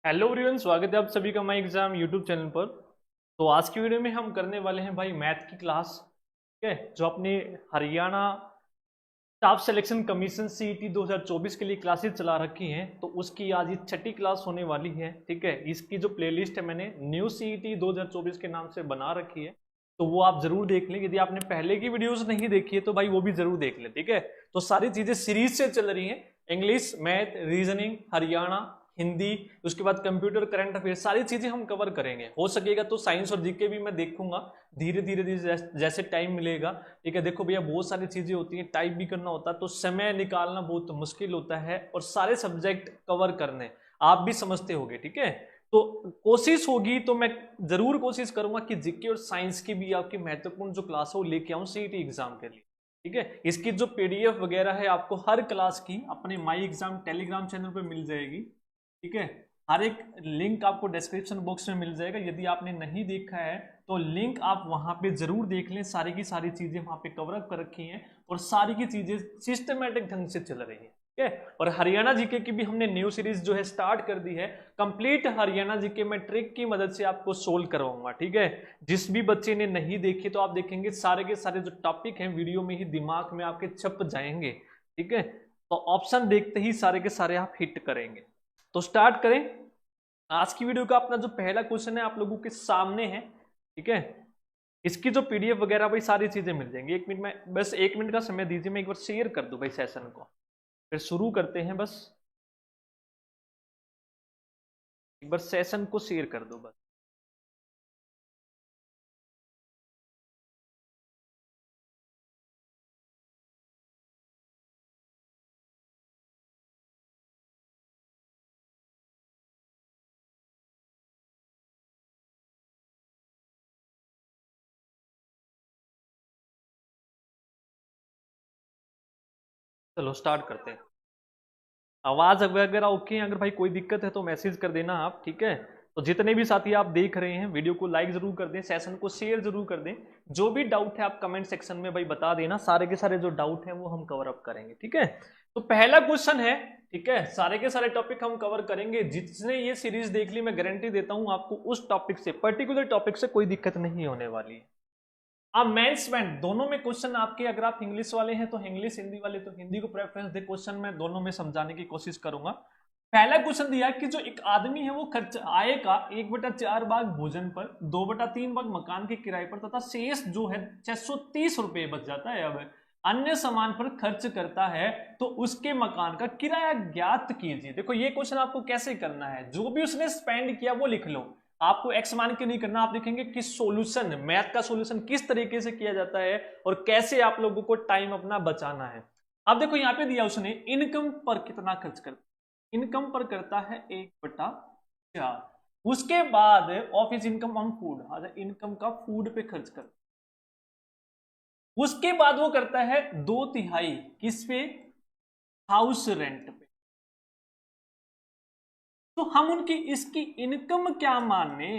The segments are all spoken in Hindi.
हेलो एवरीवन, स्वागत है आप सभी का माई एग्जाम यूट्यूब चैनल पर। तो आज की वीडियो में हम करने वाले हैं भाई मैथ की क्लास। ठीक है, जो अपने Haryana staff selection commission CET 2024 के लिए क्लासेस चला रखी हैं, तो उसकी आज ये छठी क्लास होने वाली है। ठीक है, इसकी जो प्लेलिस्ट है मैंने न्यू सीईटी 2024 के नाम से बना रखी है, तो वो आप जरूर देख लें। यदि आपने पहले की वीडियोस नहीं देखी है तो भाई वो भी जरूर देख लें। ठीक है, तो सारी चीजें सीरीज से चल रही हैं, English, math, reasoning, Haryana, Hindi, उसके बाद कंप्यूटर, करंट अफेयर, सारी चीजें हम कवर करेंगे। हो सकेगा तो साइंस और जीके भी मैं देखूंगा धीरे धीरे जैसे टाइम मिलेगा। ठीक है, देखो भैया बहुत सारी चीजें होती हैं, टाइप भी करना होता है, तो समय निकालना बहुत मुश्किल होता है और सारे सब्जेक्ट कवर करने आप भी समझते होगे। ठीक है, तो कोशिश होगी तो मैं जरूर कोशिश करूंगा कि जीके और साइंस की भी आपकी महत्वपूर्ण जो क्लास है वो लेके आऊं सीईटी एग्जाम के लिए। ठीक है, इसकी जो पीडीएफ वगैरह है आपको हर क्लास की अपने माई एग्जाम टेलीग्राम चैनल पे मिल जाएगी। ठीक है, हर एक लिंक आपको डिस्क्रिप्शन बॉक्स में मिल जाएगा। यदि आपने नहीं देखा है तो लिंक आप वहां पे जरूर देख लें। सारी की सारी चीजें वहां पे कवर अप कर रखी हैं और सारी की चीजें सिस्टमेटिक ढंग से चल रही हैं। ठीक है, और हरियाणा जीके की भी हमने न्यू सीरीज जो है स्टार्ट कर दी है। कंप्लीट हरियाणा जीके में ट्रिक की मदद से आपको सोल्व करवाऊंगा। ठीक है, जिस भी बच्चे ने नहीं देखी तो आप देखेंगे सारे के सारे जो टॉपिक हैं वीडियो में ही दिमाग में आपके छप जाएंगे। ठीक है, तो ऑप्शन देखते ही सारे के सारे आप हिट करेंगे। तो स्टार्ट करें। आज की वीडियो का अपना जो पहला क्वेश्चन है आप लोगों के सामने है। ठीक है, इसकी जो पीडीएफ वगैरह भाई सारी चीजें मिल जाएंगी। 1 मिनट में, बस 1 मिनट का समय दीजिए, मैं एक बार शेयर कर दूं भाई सेशन को, फिर शुरू करते हैं। बस एक बार सेशन को शेयर कर दो बस। चलो स्टार्ट करते हैं। आवाज वगैरह ओके है? अगर भाई कोई दिक्कत है तो मैसेज कर देना आप। ठीक है, तो जितने भी साथी आप देख रहे हैं वीडियो को लाइक जरूर कर दें, सेशन को शेयर जरूर कर दें। जो भी डाउट है आप कमेंट सेक्शन में भाई बता देना, सारे के सारे जो डाउट है वो हम कवर अप करेंगे। ठीक है, तो पहला क्वेश्चन है। ठीक है, सारे के सारे टॉपिक हम कवर करेंगे। जिसने ये सीरीज देख ली मैं गारंटी देता हूं आपको उस टॉपिक से, पर्टिकुलर टॉपिक से कोई दिक्कत नहीं होने वाली है। अब मेंस में दोनों में क्वेश्चन आपके, अगर आप इंग्लिश वाले हैं तो इंग्लिश, हिंदी वाले तो हिंदी को प्रेफरेंस दे। क्वेश्चन में दोनों में समझाने की कोशिश करूंगा। पहला क्वेश्चन दिया कि जो एक आदमी है वो खर्च आय का 1/4 भाग भोजन पर, 2/3 भाग मकान के किराए पर तथा शेष जो है 630 रुपए बच जाता है। अब अन्य सामान पर खर्च करता है तो उसके मकान का किराया ज्ञात कीजिए। देखो ये क्वेश्चन आपको कैसे करना है, जो भी उसने स्पेंड किया वो लिख लो। आपको एक्स मान के नहीं करना। आप देखेंगे कि सॉल्यूशन, मैथ का सॉल्यूशन किस तरीके से किया जाता है और कैसे आप लोगों को टाइम अपना बचाना है। अब देखो यहां पे दिया उसने इनकम पर कितना खर्च करता, इनकम पर करता है 1/4। उसके बाद office income on food, income का फूड पे खर्च करता। उसके बाद वो करता है 2/3 किस पे, हाउस रेंट पे। तो हम उनकी इसकी इनकम क्या माने,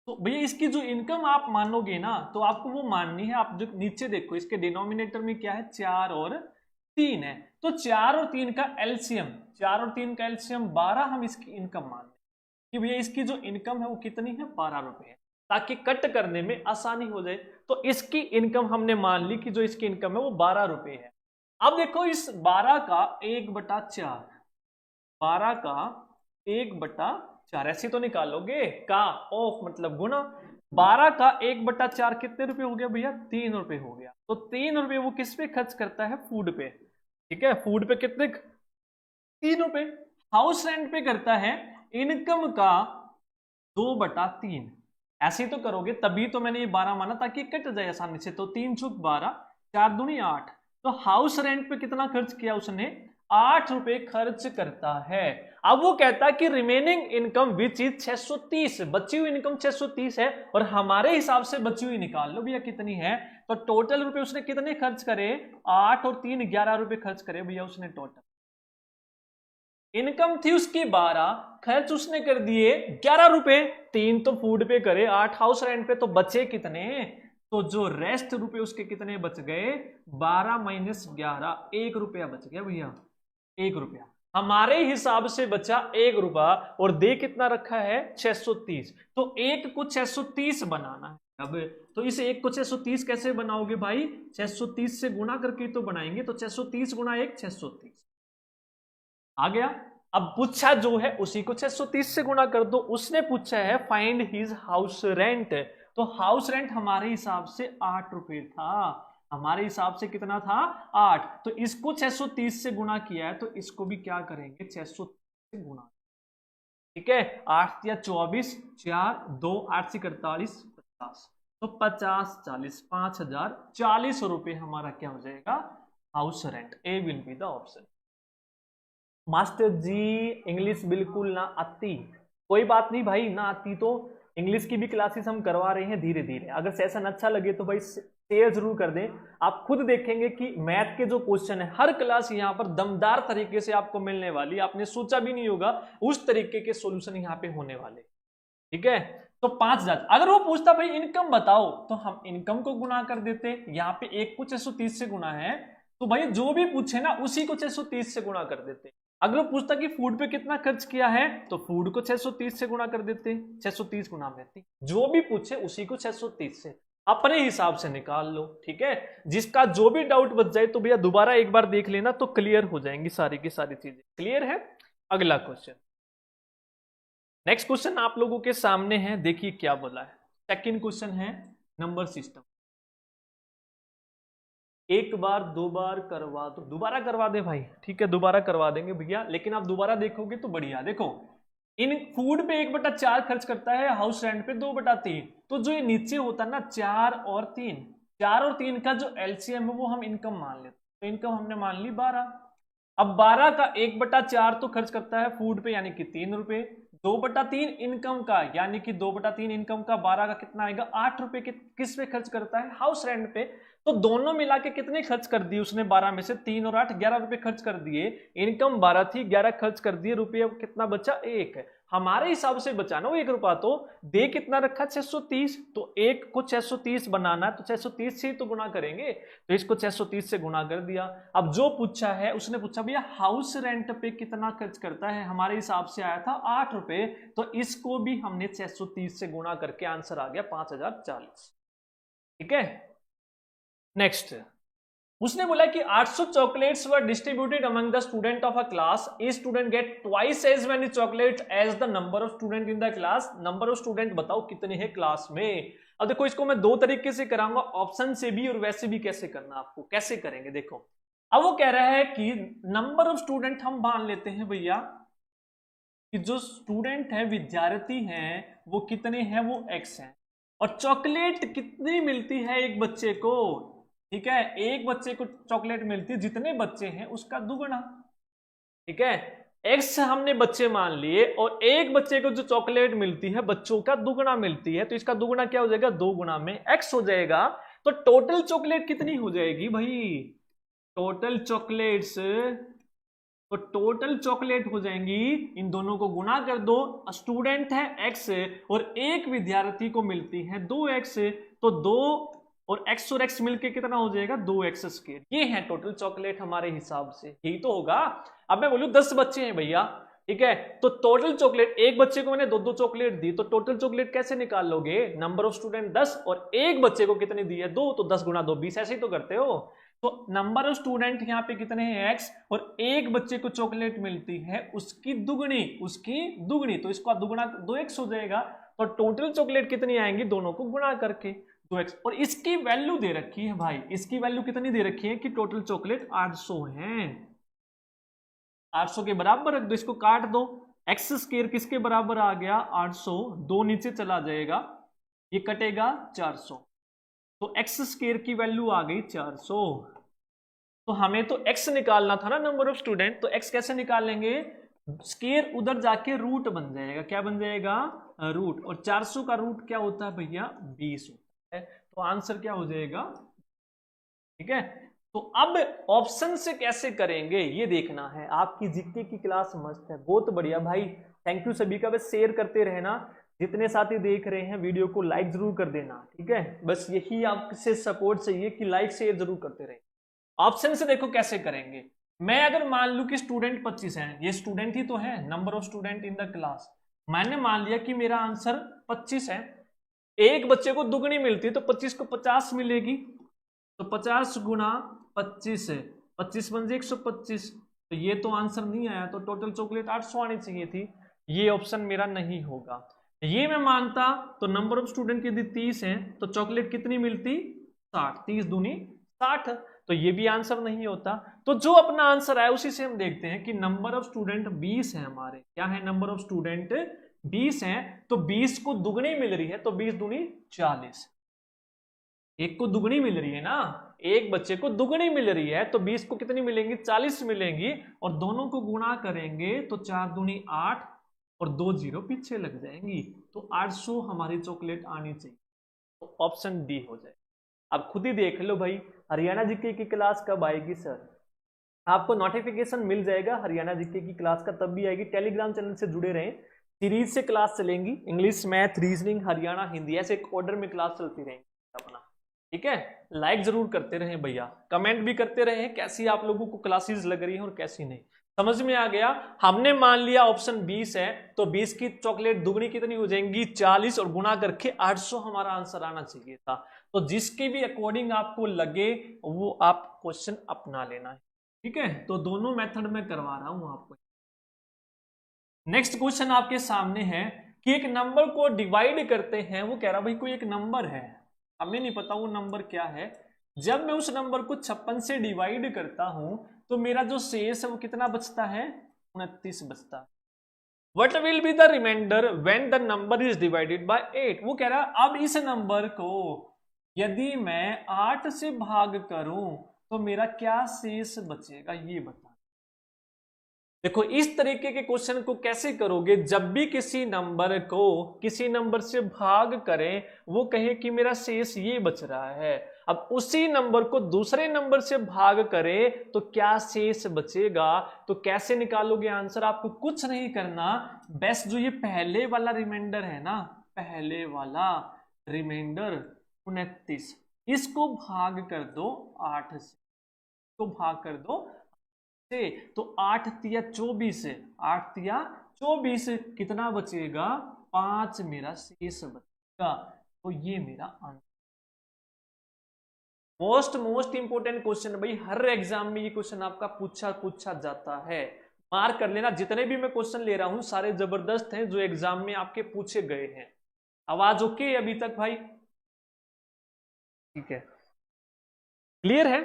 तो भैया इसकी जो इनकम आप मानोगे ना तो आपको वो माननी है। आप जो नीचे देखो इसके डिनोमिनेटर में क्या है, 4 और 3 है, तो 4 और 3 का एलसीएम, 4 और 3 का एलसीएम 12, हम इसकी इनकम मान लें कि भैया इसकी जो इनकम है वो कितनी है, 12 रुपए है, ताकि कट करने में आसानी हो जाए। तो इसकी इनकम हमने मान ली कि जो इसकी इनकम है वो 12 रुपए है। अब देखो इस 12 का 1/4, 12 का 1/4 ऐसे तो निकालोगे, का ऑफ मतलब गुना। 12 का 1/4 कितने रुपए हो गया भैया, 3 रुपए हो गया। तो 3 रुपए वो किस पे खर्च करता है, फूड पे। ठीक है, फूड पे कितने, 3 रुपए। हाउस रेंट पे करता है इनकम का 2/3। ऐसे ही तो करोगे, तभी तो मैंने ये 12 माना ताकि कट जाए आसानी से। तो 3 चुक 12, 4 दूनी 8। तो हाउस रेंट पे कितना खर्च किया उसने, 8 रुपए खर्च करता है। अब वो कहता है कि रिमेनिंग इनकम विच इज 630, बची हुई इनकम 630 है और हमारे हिसाब से बची हुई निकाल लो भैया कितनी है। तो टोटल रुपए उसने कितने खर्च करे, 8 और 3 11 रुपए खर्च करे भैया उसने टोटल। इनकम थी उसकी 12, खर्च उसने कर दिए 11 रुपए, 3 तो फूड पे करे, 8 हाउस रेंट पे, तो बचे कितने, तो जो रेस्ट रुपए उसके कितने बच गए, 12 - 11, 1 रुपया बच गया भैया, 1 रुपया। हमारे हिसाब से बचा 1 रुपया और दे कितना रखा है 630। तो 1 को 630 बनाना है। अब तो इस 1 को 630 कैसे बनाओगे भाई, 630 से गुणा करके तो बनाएंगे। तो 630 गुणा 1 630 आ गया। अब पूछा जो है उसी को 630 से गुणा कर दो। उसने पूछा है फाइंड हिज हाउस रेंट, तो हाउस रेंट हमारे हिसाब से 8 रुपए था। हमारे हिसाब से कितना था 8। तो इसको 630 से गुणा किया है, तो इसको भी क्या करेंगे 630 से गुणा। ठीक है, 8 या 24, 4 2 8 से 48 50। तो 50 40 5040 रुपए हमारा क्या हो जाएगा house rent. A will be the option. Master ji English बिल्कुल ना आती, कोई बात नहीं भाई, ना आती तो इंग्लिश की भी क्लासेस हम करवा रहे हैं धीरे धीरे। अगर सेशन अच्छा लगे तो भाई शेयर जरूर कर दें। आप खुद देखेंगे कि मैथ के जो क्वेश्चन है हर क्लास यहाँ पर दमदार तरीके से आपको मिलने वाली, आपने सोचा भी नहीं होगा उस तरीके के सॉल्यूशन यहाँ पे होने वाले। ठीक है, तो 5000। अगर वो पूछता भाई इनकम बताओ, तो हम इनकम को गुणा कर देते। यहाँ पे 1 को 630 से गुणा है, तो भाई जो भी पूछे ना उसी को 630 से गुणा कर देते। अगर वो पूछता कि फूड पे कितना खर्च किया है, तो फूड को 630 से गुणा कर देते। 630 गुणा में 3, जो भी पूछे उसी को 630 से अपने हिसाब से निकाल लो। ठीक है, जिसका जो भी डाउट बच जाए तो भैया दोबारा एक बार देख लेना, तो क्लियर हो जाएंगी सारी की सारी चीजें। क्लियर है। अगला क्वेश्चन, नेक्स्ट क्वेश्चन आप लोगों के सामने है, देखिए क्या बोला है। सेकंड क्वेश्चन है नंबर सिस्टम। एक बार दो बार करवा दो, दोबारा करवा दे भाई। ठीक है, दोबारा करवा देंगे भैया, लेकिन आप दोबारा देखोगे तो बढ़िया। देखो इन फूड पे 1/4 खर्च करता है, हाउस रेंट पे 2/3। तो जो ये नीचे होता है ना 4 और 3, 4 और 3 का जो एलसीएम है वो हम इनकम मान लेते। तो इनकम हमने मान ली 12। अब 12 का 1/4 तो खर्च करता है फूड पे, यानी कि 3 रुपए। 2/3 इनकम का, यानी कि 2/3 इनकम का 12 का कितना आएगा 8 रुपए। किस पे खर्च करता है हाउस रेंट पे। तो दोनों मिला के कितने खर्च कर दिए उसने, 12 में से 3 और 8 11 रुपए खर्च कर दिए। इनकम 12 थी, 11 खर्च कर दिए, रुपये कितना बचा 1। हमारे हिसाब से बचा ना वो 1 रुपया। तो दे कितना रखा 630, तो 1 को 630 बनाना है, तो 630 से तो गुणा करेंगे। तो इसको 630 से गुणा कर दिया। अब जो पूछा है उसने पूछा भैया हाउस रेंट पे कितना खर्च करता है, हमारे हिसाब से आया था 8 रुपए। तो इसको भी हमने 630 से गुणा करके आंसर आ गया 5040। ठीक है, नेक्स्ट उसने बोला कि 800 chocolates were distributed among the student of a class. A student get twice as many chocolate as the number of student in the class. Number of student बताओ कितने हैं क्लास में। अब देखो इसको मैं 2 तरीके से कराऊंगा, ऑप्शन से भी और वैसे भी। कैसे करना आपको, कैसे करेंगे देखो। अब वो कह रहा है कि नंबर ऑफ स्टूडेंट हम मान लेते हैं भैया कि जो स्टूडेंट है विद्यार्थी हैं वो कितने हैं, वो x हैं। और चॉकलेट कितनी मिलती है एक बच्चे को। ठीक है, एक बच्चे को चॉकलेट मिलती है जितने बच्चे हैं उसका दुगना। ठीक है, x हमने बच्चे मान लिए और एक बच्चे को जो चॉकलेट मिलती है बच्चों का दुगना मिलती है। तो इसका दुगना क्या हो जाएगा, 2 गुना में x हो जाएगा। तो टोटल चॉकलेट कितनी हो जाएगी भाई, टोटल चॉकलेट्स, तो टोटल चॉकलेट हो जाएंगी, इन दोनों को गुना कर दो। स्टूडेंट है x और एक विद्यार्थी को मिलती है 2x। तो 2 और x और x मिलके कितना हो जाएगा 2x²। ये है टोटल चॉकलेट हमारे हिसाब से, यही तो होगा। अब मैं बोलूं 10 बच्चे हैं भैया, ठीक है, तो टोटल चॉकलेट, एक बच्चे को मैंने 2-2 चॉकलेट दी, तो टोटल चॉकलेट कैसे निकाल लोगे, नंबर ऑफ स्टूडेंट 10 और एक बच्चे को कितनी दी है 2, तो 10 गुना 2 20, ऐसे ही तो करते हो। तो नंबर ऑफ स्टूडेंट यहाँ पे कितने हैं x, और एक बच्चे को चॉकलेट मिलती है उसकी दुगनी, तो इसका दुगना 2x हो जाएगा। तो टोटल चॉकलेट कितनी आएंगी, दोनों को गुणा करके 2x। और इसकी वैल्यू दे रखी है भाई, इसकी वैल्यू कितनी दे रखी है कि टोटल चॉकलेट 800 है। 800 के बराबर रख दो, इसको काट दो। x² किसके बराबर आ गया 800, 2 नीचे चला जाएगा, ये कटेगा 400। तो x² की वैल्यू आ गई 400। तो हमें तो x निकालना था ना, नंबर ऑफ स्टूडेंट। तो x कैसे निकालेंगे, स्केयर उधर जाके रूट बन जाएगा, क्या बन जाएगा रूट। और 400 का रूट क्या होता है भैया 20 होता है। तो आंसर क्या हो जाएगा, ठीक है। तो अब ऑप्शन से कैसे करेंगे ये देखना है। आपकी जीके की क्लास मस्त है, बहुत बढ़िया भाई, थैंक यू सभी का। बस शेयर करते रहना, जितने साथी देख रहे हैं वीडियो को लाइक जरूर कर देना, ठीक है। बस यही आपसे सपोर्ट चाहिए कि लाइक शेयर जरूर करते रहे। ऑप्शन से देखो कैसे करेंगे। मैं अगर मान लूं कि स्टूडेंट 25 है, ये स्टूडेंट ही तो है, number of student in the class, मैंने मान लिया कि मेरा आंसर 25 है। एक बच्चे को दुगनी मिलती है तो 25 को 50 मिलेगी, तो 50 गुना 25 है, 25 बन 125, तो ये तो आंसर नहीं आया, तो टोटल चॉकलेट 800 आनी चाहिए थी, ये ऑप्शन मेरा नहीं होगा। ये मैं मानता तो नंबर ऑफ स्टूडेंट यदि 30 है तो चॉकलेट कितनी मिलती, 60, 30 दूनी 60, तो ये भी आंसर नहीं होता। तो जो अपना आंसर है उसी से हम देखते हैं कि नंबर ऑफ स्टूडेंट 20 है हमारे, क्या है, नंबर ऑफ स्टूडेंट 20 है, तो 20 को दुगनी मिल रही है, तो 20 दूनी 40, एक को दुगनी मिल रही है ना, एक बच्चे को दुगनी मिल रही है, तो 20 को कितनी मिलेंगी, 40 मिलेंगी, और दोनों को गुणा करेंगे तो 4 दूनी 8 और 2 जीरो पीछे लग जाएंगी, तो 800 हमारी चॉकलेट आनी चाहिए, तो ऑप्शन डी हो जाए। अब खुद ही देख लो भाई, हरियाणा जीके की क्लास कब आएगी सर, आपको नोटिफिकेशन मिल जाएगा हरियाणा जीके की क्लास का, तब भी आएगी। टेलीग्राम चैनल से जुड़े रहें, सीरीज से क्लास चलेंगी, English, math, reasoning, Haryana, Hindi, ऐसे एक ऑर्डर में क्लास चलती रहेंगी अपना, ठीक है। लाइक जरूर करते रहें भैया, कमेंट भी करते रहें कैसी आप लोगों को क्लासेस लग रही है और कैसी नहीं। समझ में आ गया, हमने मान लिया ऑप्शन 20 है, तो 20 की चॉकलेट दुगनी कितनी हो जाएंगी, 40, और गुणा करके 800 हमारा आंसर आना चाहिए था। तो जिसके भी अकॉर्डिंग आपको लगे वो आप क्वेश्चन अपना लेना है, ठीक है। तो दोनों मेथड में करवा रहा हूं आपको। नेक्स्ट क्वेश्चन आपके सामने है कि एक नंबर को डिवाइड करते हैं, वो कह रहा भाई कोई एक नंबर है, हमें नहीं पता वो नंबर क्या है, जब मैं उस नंबर को 56 से डिवाइड करता हूं तो मेरा जो शेष है वो कितना बचता है, 29 बचता है। What will be the remainder when the number is divided by 8? वो कह रहा अब इस नंबर को यदि मैं 8 से भाग करूं तो मेरा क्या शेष बचेगा, ये बता। देखो इस तरीके के क्वेश्चन को कैसे करोगे, जब भी किसी नंबर को किसी नंबर से भाग करें, वो कहे कि मेरा शेष ये बच रहा है, अब उसी नंबर को दूसरे नंबर से भाग करें तो क्या शेष बचेगा, तो कैसे निकालोगे आंसर, आपको कुछ नहीं करना, बेस्ट जो ये पहले वाला रिमाइंडर है ना, पहले वाला रिमाइंडर 29, इसको भाग कर दो 8 से, तो भाग कर दो से, तो 8 तिया 24, 8 तिया 24, कितना बचेगा, 5 मेरा शेष बचेगा, तो ये मेरा आंसर। मोस्ट इंपोर्टेंट क्वेश्चन भाई, हर एग्जाम में ये क्वेश्चन आपका पूछा जाता है, मार्क कर लेना, जितने भी मैं क्वेश्चन ले रहा हूं सारे जबरदस्त हैं जो एग्जाम में आपके पूछे गए हैं। आवाज ओके अभी तक भाई, ठीक है, क्लियर है।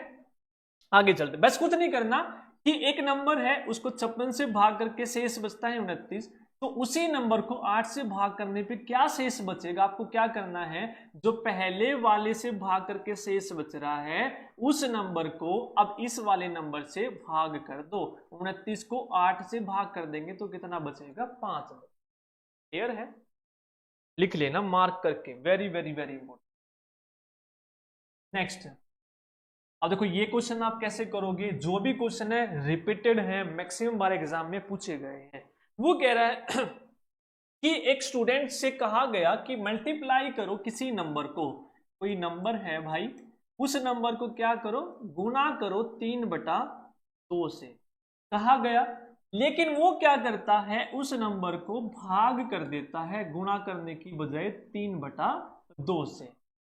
आगे चलते, बस कुछ नहीं करना कि एक नंबर है उसको 56 से भाग करके शेष बचता है 29, तो उसी नंबर को 8 से भाग करने पे क्या शेष बचेगा, आपको क्या करना है, जो पहले वाले से भाग करके शेष बच रहा है उस नंबर को अब इस वाले नंबर से भाग कर दो, 29 को 8 से भाग कर देंगे तो कितना बचेगा, 5। क्लियर है, लिख लेना मार्क करके, very very very important. Next, अब देखो ये क्वेश्चन आप कैसे करोगे, जो भी क्वेश्चन है रिपीटेड है, मैक्सिमम बार एग्जाम में पूछे गए हैं। वो कह रहा है कि एक स्टूडेंट से कहा गया कि मल्टीप्लाई करो किसी नंबर को, कोई नंबर है भाई, उस नंबर को क्या करो, गुना करो 3/2 से, कहा गया, लेकिन वो क्या करता है, उस नंबर को भाग कर देता है गुना करने की बजाय 3/2 से,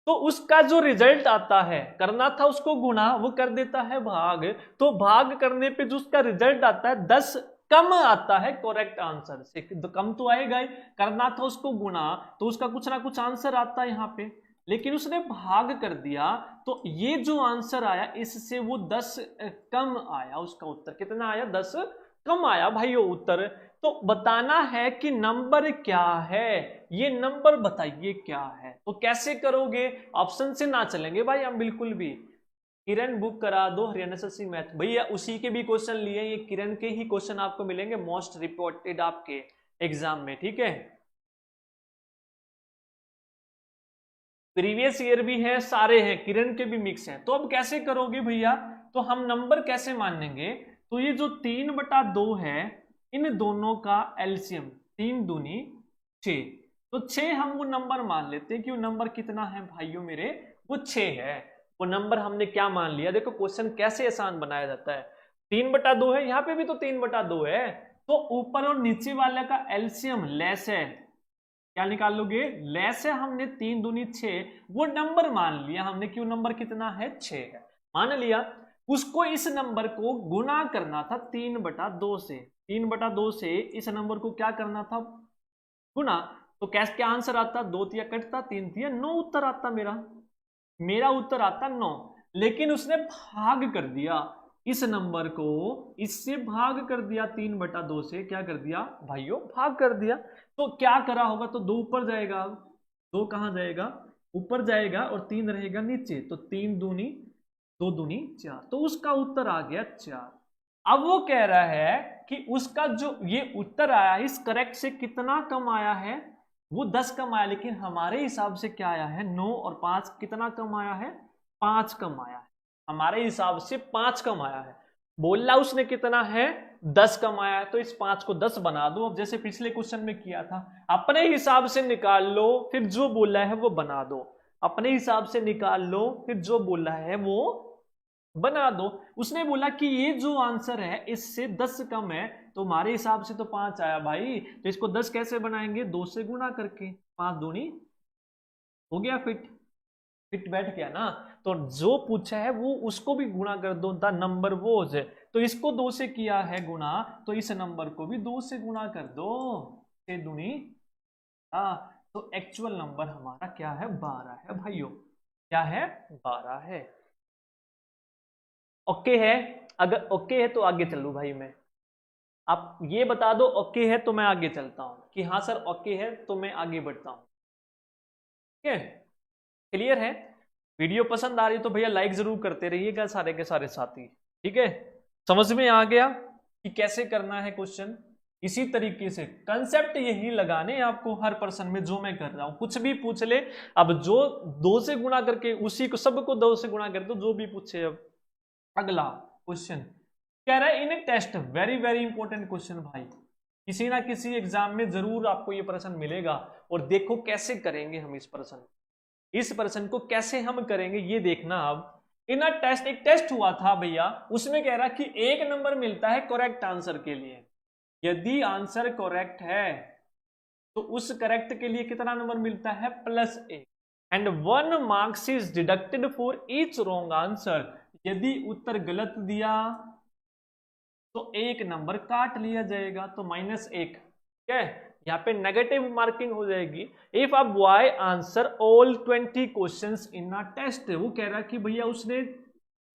तो उसका जो रिजल्ट आता है, करना था उसको गुना, वो कर देता है भाग, तो भाग करने पे जो उसका रिजल्ट आता है 10 कम आता है करेक्ट आंसर से, तो कम तो आएगा ही, करना था उसको गुना तो उसका कुछ ना कुछ आंसर आता है यहाँ पे, लेकिन उसने भाग कर दिया तो ये जो आंसर आया इससे वो 10 कम आया, उसका उत्तर कितना आया, 10 कम आया भाई वो उत्तर। तो बताना है कि नंबर क्या है, ये नंबर बताइए क्या है, तो कैसे करोगे, ऑप्शन से ना चलेंगे भाई हम बिल्कुल भी। किरण बुक करा दो हरियाणा एसएससी मैथ, भैया उसी के भी क्वेश्चन लिए, ये किरण के ही क्वेश्चन आपको मिलेंगे मोस्ट रिपोर्टेड आपके एग्जाम में, ठीक है, प्रीवियस ईयर भी है, सारे हैं, किरण के भी मिक्स हैं। तो अब कैसे करोगे भैया, तो हम नंबर कैसे मानेंगे, तो ये जो 3/2 है इन दोनों का एलसीएम, 3 दूनी 6, तो 6 हम वो नंबर मान लेते हैं कि वो नंबर कितना है भाइयों मेरे, वो 6 है, वो नंबर हमने क्या मान लिया। देखो क्वेश्चन कैसे आसान बनाया जाता है, 3/2 है, यहाँ पे भी तो 3/2 है, तो ऊपर और नीचे वाले का एलसीएम लेस है, क्या निकाल लोगे, लेस है। हमने 3 दूनी 6 वो नंबर मान लिया हमने, क्यों नंबर कितना है 6 है, मान लिया। उसको इस नंबर को गुना करना था 3/2 से, 3/2 से इस नंबर को क्या करना था, गुना। तो कैसे क्या आंसर आता, 2 तिया कटता, 3 तिया 9 उत्तर आता मेरा उत्तर आता 9। लेकिन उसने भाग कर दिया इस नंबर को, इससे भाग कर दिया 3/2 से, क्या कर दिया भाइयों, भाग कर दिया। तो क्या करा होगा, तो 2 ऊपर जाएगा, 2 कहां जाएगा, ऊपर जाएगा, और 3 रहेगा नीचे, तो 3 दूनी 2 दूनी 4, तो उसका उत्तर आ गया 4। अब वो कह रहा है कि उसका जो ये उत्तर आया है इस करेक्ट से कितना कम आया है, वो 10 कम आया, लेकिन हमारे हिसाब से क्या आया है, 9 और 5 कितना कम आया है, 5 कम आया है, हमारे हिसाब से 5 कम आया है। बोला उसने कितना है, 10 कम आया है, तो इस 5 को 10 बना दो। अब जैसे पिछले क्वेश्चन में किया था, अपने हिसाब से निकाल लो, फिर जो बोला है वो बना दो, अपने हिसाब से निकाल लो, फिर जो बोला है वो बना दो। उसने बोला कि ये जो आंसर है इससे 10 कम है, तो हमारे हिसाब से तो 5 आया भाई, तो इसको 10 कैसे बनाएंगे, 2 से गुणा करके, 5 दूनी हो गया फिट, फिट बैठ गया ना। तो जो पूछा है वो उसको भी गुणा कर दो, द नंबर वोज, तो इसको 2 से किया है गुणा, तो इस नंबर को भी 2 से गुणा कर दो, 6 दूनी, तो एक्चुअल नंबर हमारा क्या है, 12 है भाइयों, क्या है 12 है। ओके है, अगर ओके है तो आगे चलूं भाई मैं, आप ये बता दो ओके है तो मैं आगे चलता हूं, कि हाँ सर ओके है तो मैं आगे बढ़ता हूं, ठीक है, क्लियर है। वीडियो पसंद आ रही तो भैया लाइक जरूर करते रहिएगा सारे के सारे साथी, ठीक है। समझ में आ गया कि कैसे करना है क्वेश्चन, इसी तरीके से कंसेप्ट यही लगाने आपको हर पर्सन में, जो मैं कर रहा हूं, कुछ भी पूछ ले, अब जो 2 से गुणा करके उसी को सबको 2 से गुणा कर दो, जो भी पूछे। अब अगला क्वेश्चन कह रहा है in a test, very very important question भाई, किसी ना किसी एग्जाम में जरूर आपको ये प्रश्न मिलेगा, और देखो कैसे करेंगे हम इस प्रश्न को कैसे हम करेंगे ये देखना। अब इन अ टेस्ट, एक टेस्ट हुआ था भैया, उसमें कह रहा कि 1 नंबर मिलता है करेक्ट आंसर के लिए, यदि आंसर करेक्ट है तो उस करेक्ट के लिए कितना नंबर मिलता है, +1, and 1 marks is deducted for each wrong answer, यदि उत्तर गलत दिया तो 1 नंबर काट लिया जाएगा, तो -1, ठीक है, यहाँ पे नेगेटिव मार्किंग हो जाएगी। If a boy answer all 20 questions in a test, वो कह रहा है कि भैया उसने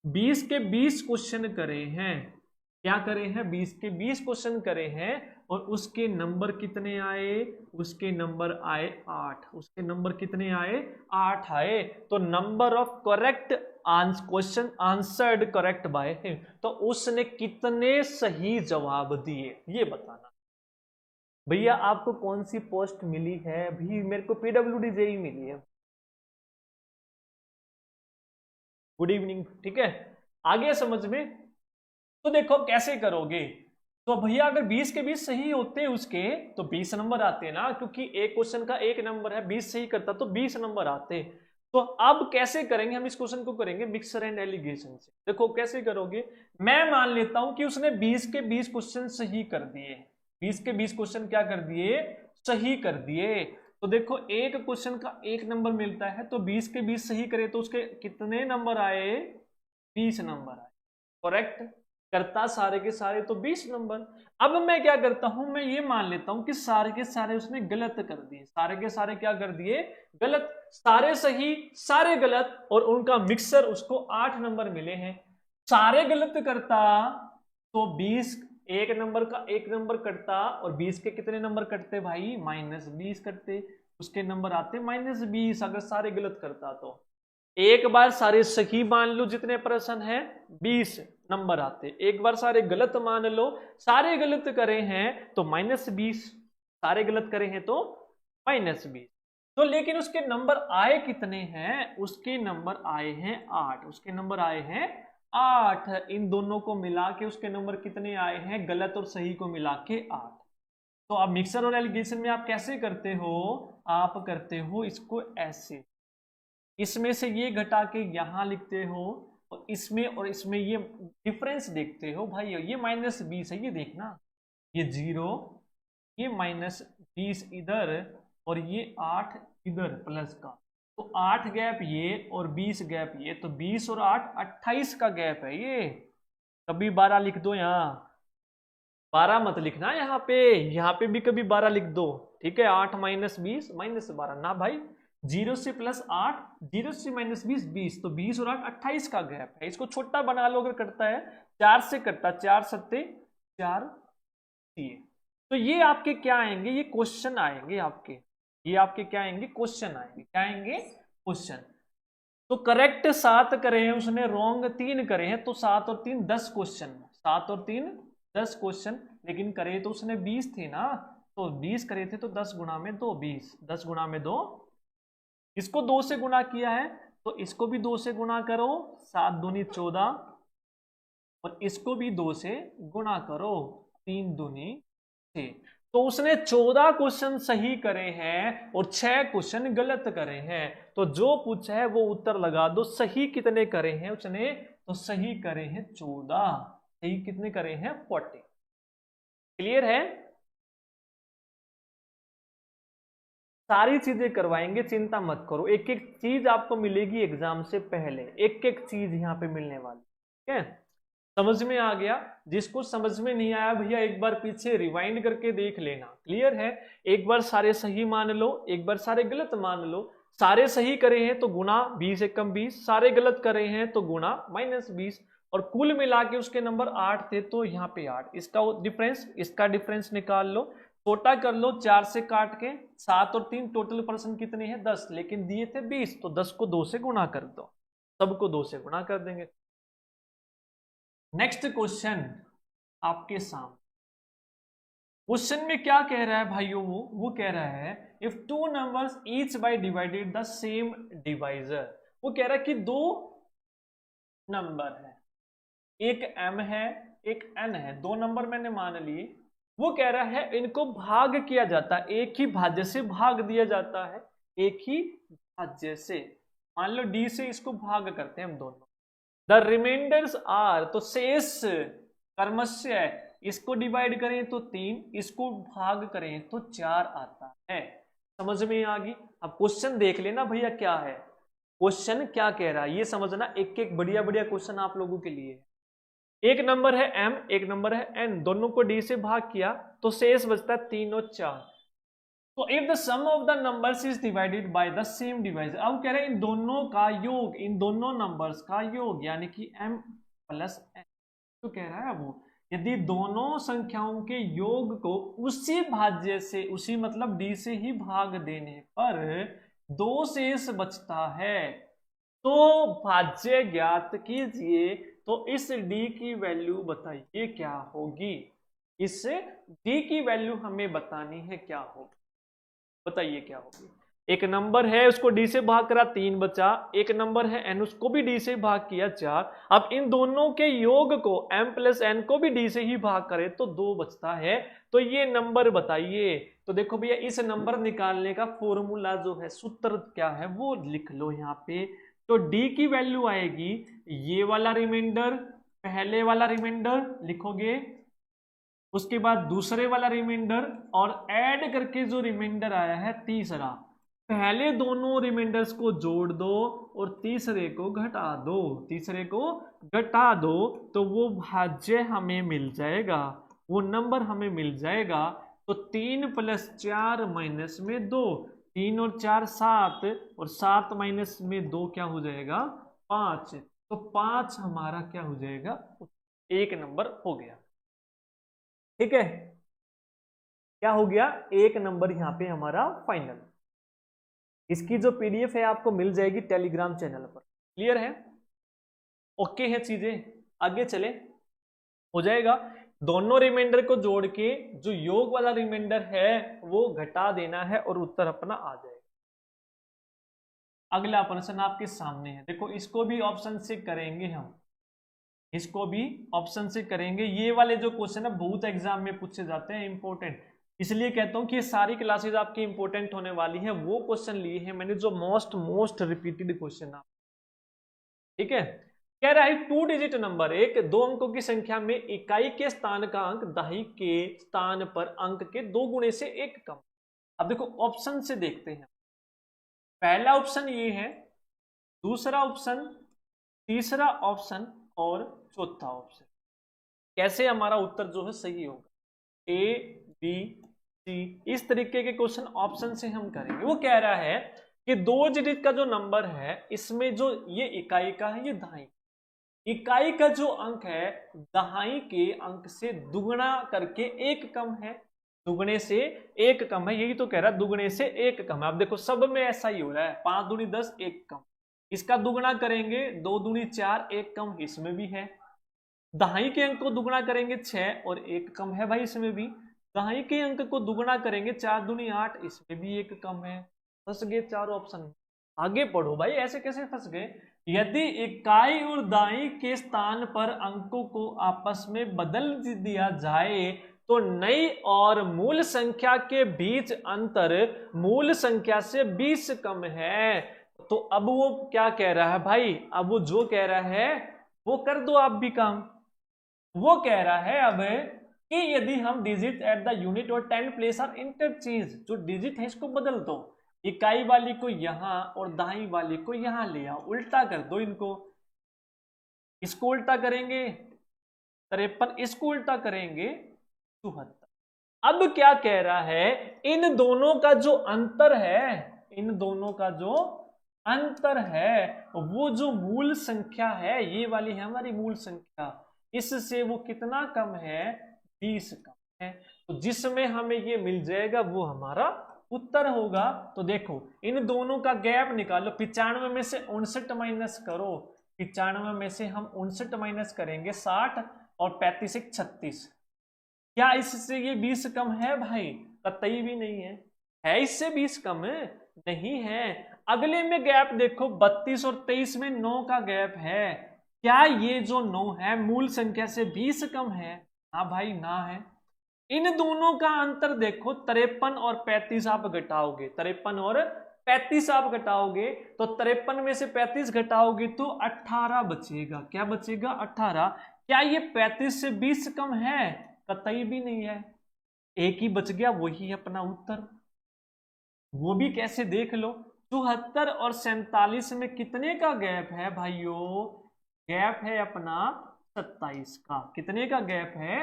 20 के 20 क्वेश्चन करे हैं, क्या करे हैं, 20 के 20 क्वेश्चन करे हैं, और उसके नंबर कितने आए, उसके नंबर आए 8, उसके नंबर कितने आए, 8 आए, तो number of correct question answered correct by him, तो उसने कितने सही जवाब दिए ये बताना। भैया आपको कौन सी पोस्ट मिली है, अभी मेरे को PWD जेई मिली है, गुड इवनिंग, ठीक है, आगे समझ में। तो देखो कैसे करोगे, तो भैया अगर 20 के 20 सही होते उसके तो 20 नंबर आते ना, क्योंकि एक क्वेश्चन का 1 नंबर है, 20 सही करता तो 20 नंबर आते। तो अब कैसे करेंगे हम इस क्वेश्चन को, करेंगे मिक्सर एंड एलिगेशन से। देखो कैसे करोगे, मैं मान लेता हूं कि उसने 20 के 20 क्वेश्चन सही कर दिए, 20 के 20 क्वेश्चन क्या कर दिए, सही कर दिए। तो देखो एक क्वेश्चन का 1 नंबर मिलता है, तो 20 के 20 सही करे तो उसके कितने नंबर आए, 20 नंबर आए, करेक्ट करता सारे के सारे तो 20 नंबर। अब मैं क्या करता हूं, मैं ये मान लेता हूं कि सारे के सारे उसने गलत कर दिए, सारे के सारे क्या कर दिए, गलत, सारे सही सारे गलत, और उनका मिक्सर उसको 8 नंबर मिले हैं। सारे गलत करता तो 20, 1 नंबर का 1 नंबर कटता, और 20 के कितने नंबर कटते भाई, -20 कटते, उसके नंबर आते -20, अगर सारे गलत करता तो। एक बार सारे सही मान लो जितने प्रश्न हैं 20 नंबर आते, एक बार सारे गलत मान लो, सारे गलत करे हैं तो -20, सारे गलत करे हैं तो -20। तो लेकिन उसके नंबर आए कितने हैं, उसके नंबर आए हैं 8, उसके नंबर आए हैं 8, इन दोनों को मिला के उसके नंबर कितने आए हैं, गलत और सही को मिला के 8। तो अब मिक्सर और एलिगेशन में आप कैसे करते हो, आप करते हो इसको ऐसे, इसमें से ये घटा के यहां लिखते हो, और इसमें ये डिफरेंस देखते हो भाई, ये -20 है, ये देखना, ये 0, ये -20 इधर और ये 8 इधर प्लस का, तो 8 गैप ये और 20 गैप ये, तो 20 और 8 28 का गैप है ये। कभी 12 लिख दो, यहाँ 12 मत लिखना, यहाँ पे भी कभी 12 लिख दो, ठीक है। 8 -20 -12 ना भाई, 0 से +8, 0 से -20 20, तो 20 और 8 28 का गैप है। इसको छोटा बना लो, अगर कटता है 4 से कटता, 4 सत्ते 4, तो ये आपके क्या आएंगे, ये क्वेश्चन आएंगे आपके, ये आपके क्या आएंगे, क्वेश्चन आएंगे, क्या आएंगे, क्वेश्चन। तो करेक्ट 7 करे हैं उसने, रॉन्ग 3 करे हैं, तो 7 और 3 10 क्वेश्चन, 7 और 3 10 क्वेश्चन, लेकिन करे तो उसने 20 थे ना, तो 20 करे थे, तो 10 गुणा में 2 20, 10 गुणा में 2, इसको 2 से गुणा किया है तो इसको भी 2 से गुणा करो, 7 दूनी 14, और इसको भी 2 से गुणा करो, 3 दूनी 6। तो उसने 14 क्वेश्चन सही करे हैं और 6 क्वेश्चन गलत करे हैं। तो जो पूछा है वो उत्तर लगा दो। सही कितने करे हैं उसने, तो सही करे हैं 14, सही कितने करे हैं 40। क्लियर है, सारी चीजें करवाएंगे, चिंता मत करो, एक एक चीज आपको मिलेगी एग्जाम से पहले, एक एक चीज यहाँ पे मिलने वाली, ठीक है। समझ में आ गया? जिसको समझ में नहीं आया भैया एक बार पीछे रिवाइंड करके देख लेना। क्लियर है? एक बार सारे सही मान लो, एक बार सारे गलत मान लो। सारे सही करे हैं तो गुना 20 एकम 20, सारे गलत करे हैं तो गुना -20, और कुल मिला के उसके नंबर 8 थे, तो यहाँ पे 8, इसका डिफरेंस निकाल लो, छोटा कर लो 4 से काट के। 7 और 3 टोटल पर्सन कितने हैं 10, लेकिन दिए थे 20, तो 10 को 2 से गुणा कर दो, सबको 2 से गुणा कर देंगे। नेक्स्ट क्वेश्चन आपके सामने, क्वेश्चन में क्या कह रहा है भाइयों, वो कह रहा है if two numbers each by divided the same divisor. वो कह रहा है कि दो नंबर है, एक m है एक n है, दो नंबर मैंने मान लिए। वो कह रहा है इनको भाग किया जाता है, एक ही भाज्य से भाग दिया जाता है, एक ही भाज्य से। मान लो d से इसको भाग करते हैं हम दोनों, द रिमाइंडर्स आर, तो शेष कर्मस्य, इसको डिवाइड करें तो 3, इसको भाग करें तो 4 आता है। समझ में आ गई? अब क्वेश्चन देख लेना भैया क्या है, क्वेश्चन क्या कह रहा है ये समझना। एक एक बढ़िया बढ़िया क्वेश्चन आप लोगों के लिए। एक नंबर है m, एक नंबर है n, दोनों को d से भाग किया तो शेष बचता है 3 और 4। तो if the sum of the numbers is divided by the same divisor, अब कह रहे हैं इन दोनों का योग, इन दोनों नंबर्स का योग, यानी कि m प्लस n। तो कह रहा है वो यदि दोनों संख्याओं के योग को उसी भाज्य से, उसी मतलब d से ही भाग देने पर 2 शेष बचता है, तो भाज्य ज्ञात कीजिए। तो इस d की वैल्यू बताइए क्या होगी, इस d की वैल्यू हमें बतानी है क्या होगी, बताइए क्या होगी। एक नंबर है उसको d से भाग करा 3 बचा, एक नंबर है n उसको भी d से भाग किया 4। अब इन दोनों के योग को m प्लस n को भी d से ही भाग करे तो 2 बचता है, तो ये नंबर बताइए। तो देखो भैया इस नंबर निकालने का फॉर्मूला जो है, सूत्र क्या है वो लिख लो यहाँ पे। तो d की वैल्यू आएगी ये वाला रिमाइंडर, पहले वाला रिमाइंडर लिखोगे, उसके बाद दूसरे वाला रिमाइंडर, और ऐड करके जो रिमाइंडर आया है तीसरा, पहले दोनों रिमाइंडर्स को जोड़ दो और तीसरे को घटा दो, तीसरे को घटा दो, तो वो भाज्य हमें मिल जाएगा, वो नंबर हमें मिल जाएगा। तो 3 + 4 माइनस में 2, 3 और 4 7, और 7 माइनस में 2 क्या हो जाएगा 5, तो 5 हमारा क्या हो जाएगा, एक नंबर हो गया। ठीक है, क्या हो गया, एक नंबर यहाँ पे हमारा फाइनल। इसकी जो पीडीएफ है आपको मिल जाएगी टेलीग्राम चैनल पर। क्लियर है? ओके है चीजें, आगे चले, हो जाएगा। दोनों रिमाइंडर को जोड़ के जो योग वाला रिमाइंडर है वो घटा देना है और उत्तर अपना आ जाएगा। अगला प्रश्न आपके सामने है, देखो इसको भी ऑप्शन से करेंगे हम, इसको भी ऑप्शन से करेंगे। ये वाले जो क्वेश्चन है बहुत एग्जाम में पूछे जाते हैं, इंपॉर्टेंट, इसलिए कहता हूं कि ये सारी क्लासेस आपकी इंपॉर्टेंट होने वाली हैं। वो क्वेश्चन लिए हैं मैंने जो मोस्ट रिपीटेड क्वेश्चन आप, ठीक है। कह रहा है 2 डिजिट नंबर, एक 2 अंकों की संख्या में इकाई के स्थान का अंक दहाई के स्थान पर अंक के 2 गुणे से 1 कम। अब देखो ऑप्शन से देखते हैं, पहला ऑप्शन ये है, दूसरा ऑप्शन, तीसरा ऑप्शन और चौथा ऑप्शन। कैसे हमारा उत्तर जो है सही होगा, ए बी सी, इस तरीके के क्वेश्चन ऑप्शन से हम करेंगे। वो कह रहा है कि 2 डिजिट का जो नंबर है इसमें जो ये इकाई का है, ये दहाई, इकाई का जो अंक है दहाई के अंक से दुगना करके 1 कम है, दुगने से 1 कम है, यही तो कह रहा है दुगने से 1 कम है। अब देखो सब में ऐसा ही हो रहा है, 5 दूनी 10, 1 कम, इसका दुगना करेंगे 2 दूनी 4, 1 कम, इसमें भी है। दहाई के अंक को दुगना करेंगे 6 और 1 कम है भाई, इसमें भी। दहाई के अंक को दुगना करेंगे 4 दूनी 8, इसमें भी 1 कम है। फंस गए चारों ऑप्शन। आगे पढ़ो भाई, ऐसे कैसे फंस गए। यदि इकाई और दाई के स्थान पर अंकों को आपस में बदल दिया जाए तो नई और मूल संख्या के बीच अंतर मूल संख्या से 20 कम है। तो अब वो क्या कह रहा है भाई, अब वो जो कह रहा है वो कर दो आप भी काम। वो कह रहा है अब कि यदि हम डिजिट एट द यूनिट और 10 प्लेस आर इंटरचेंज, जो डिजिट है इसको बदल दो, इकाई वाली को यहां और दाई वाली को यहां ले आओ, उल्टा कर दो इनको। इसको उल्टा करेंगे 53, इसको उल्टा करेंगे 74। अब क्या कह रहा है, इन दोनों का जो अंतर है, इन दोनों का जो अंतर है वो जो मूल संख्या है, ये वाली है हमारी मूल संख्या, इससे वो कितना कम है, 20 कम है। तो जिसमें हमें ये मिल जाएगा वो हमारा उत्तर होगा। तो देखो इन दोनों का गैप निकालो, 95 में से 59 माइनस करो, 95 में से हम 59 माइनस करेंगे 60 और 35 एक 36। क्या इससे ये 20 कम है भाई, कतई भी नहीं है इससे 20 कम नहीं है। अगले में गैप देखो, 32 और 23 में 9 का गैप है, क्या ये जो 9 है मूल संख्या से 20 कम है, हाँ भाई ना है। इन दोनों का अंतर देखो, 53 और 35 आप घटाओगे, 53 और 35 आप घटाओगे तो 53 में से 35 घटाओगे तो 18 बचेगा। क्या बचेगा, 18। क्या ये 35 से 20 कम है, कतई भी नहीं है। एक ही बच गया, वही अपना उत्तर। वो भी कैसे देख लो, 74 और 47 में कितने का गैप है भाइयों, गैप है अपना 27 का। कितने का गैप है,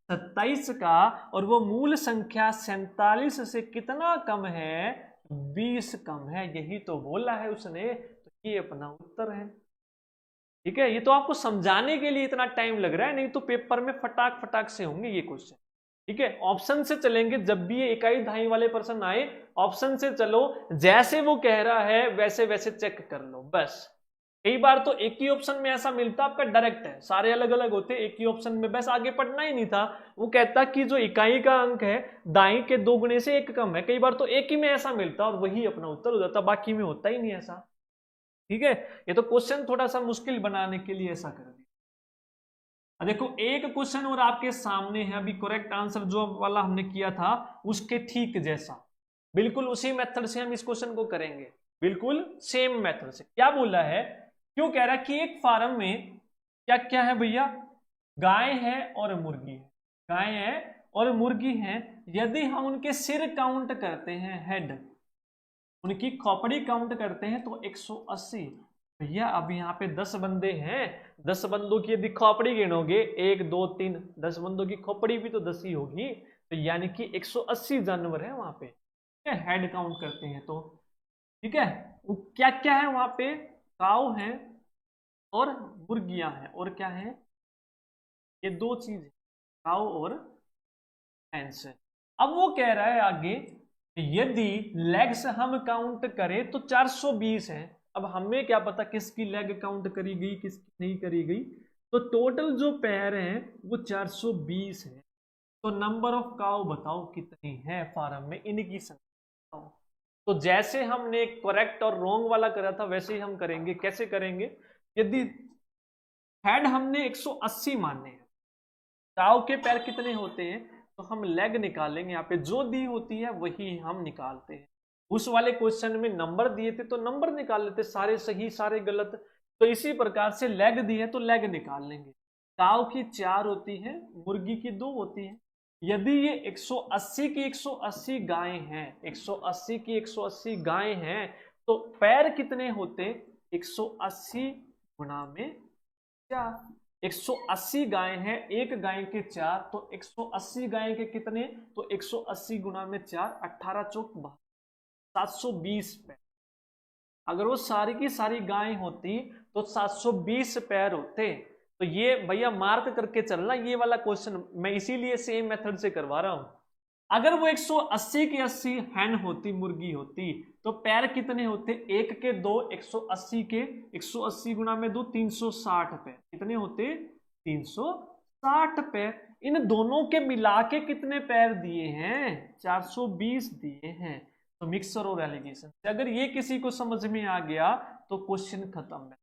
27 का। और वो मूल संख्या 47 से कितना कम है, 20 कम है, यही तो बोला है उसने। तो ये अपना उत्तर है। ठीक है, ये तो आपको समझाने के लिए इतना टाइम लग रहा है, नहीं तो पेपर में फटाक फटाक से होंगे ये क्वेश्चन। ठीक है, ऑप्शन से चलेंगे, जब भी ये इकाई दहाई वाले पर्सन आए ऑप्शन से चलो, जैसे वो कह रहा है वैसे वैसे चेक कर लो बस। कई बार तो एक ही ऑप्शन में ऐसा मिलता आपका डायरेक्ट है, सारे अलग अलग होते, एक ही ऑप्शन में, बस आगे पढ़ना ही नहीं था। वो कहता कि जो इकाई का अंक है दाई के 2 गुणे से 1 कम है, कई बार तो एक ही में ऐसा मिलता और वही अपना उत्तर हो जाता, बाकी में होता ही नहीं ऐसा। ठीक है, ये तो क्वेश्चन थोड़ा सा मुश्किल बनाने के लिए ऐसा कर दिया। देखो एक क्वेश्चन और आपके सामने है, अभी करेक्ट आंसर जो वाला हमने किया था उसके ठीक जैसा, बिल्कुल उसी मेथड से हम इस क्वेश्चन को करेंगे, बिल्कुल सेम मेथड से। क्या बोला है, क्यों कह रहा है कि एक फार्म में क्या क्या है भैया, गाय है और मुर्गी है, गाय है और मुर्गी है। यदि हम उनके सिर काउंट करते हैं, हेड, उनकी खोपड़ी काउंट करते हैं तो 180। भैया अब यहाँ पे 10 बंदे हैं, 10 बंदों की यदि खोपड़ी गिनोगे 1 2 3, 10 बंदों की खोपड़ी भी तो 10 ही होगी, तो यानी कि 180 जानवर है वहां पे। ठीक है, हेड काउंट करते हैं तो। ठीक है, क्या क्या है वहां पे, काऊ है और मुर्गियां हैं, और क्या है, ये 2 चीज है, काऊ और हैंस। अब वो कह रहा है आगे, यदि लेग्स हम काउंट करें तो 420 है। अब हमें क्या पता किसकी लेग काउंट करी गई किसकी नहीं करी गई, तो टोटल जो पैर हैं वो 420 है। तो नंबर ऑफ काऊ बताओ कितनी है फार्म में, इनकी संख्या। तो जैसे हमने करेक्ट और रॉन्ग वाला करा था वैसे ही हम करेंगे। कैसे करेंगे, यदि हेड हमने 180 माने हैं, काऊ के पैर कितने होते हैं, तो हम लेग निकालेंगे, यहाँ पे जो दी होती है वही हम निकालते हैं। उस वाले क्वेश्चन में नंबर दिए थे तो नंबर निकाल लेते, सारे सही सारे गलत। तो इसी प्रकार से लेग दी है तो लेग निकाल लेंगे। काऊ की 4 होती है, मुर्गी की 2 होती है। यदि ये 180 की 180 गायें हैं, 180 की 180 गायें हैं, तो पैर कितने होते? 180 गुणा में 4। 180 गायें हैं, एक गाय के 4, तो 180 गायें के कितने? तो 180 गुणा में 4, 18 चौक 720 पैर। अगर वो सारी की सारी गायें होती तो 720 पैर होते। तो ये भैया मार्क करके चलना, ये वाला क्वेश्चन मैं इसीलिए सेम मेथड से करवा रहा हूं। अगर वो 180 की 80 हैन होती, मुर्गी होती, तो पैर कितने होते? एक के 2, 180 के 180 गुणा में 2, 360 पैर। कितने होते? 360 पैर। इन दोनों के मिला के कितने पैर दिए हैं? 420 दिए हैं। तो मिक्सर और एलिगेशन, अगर ये किसी को समझ में आ गया तो क्वेश्चन खत्म है।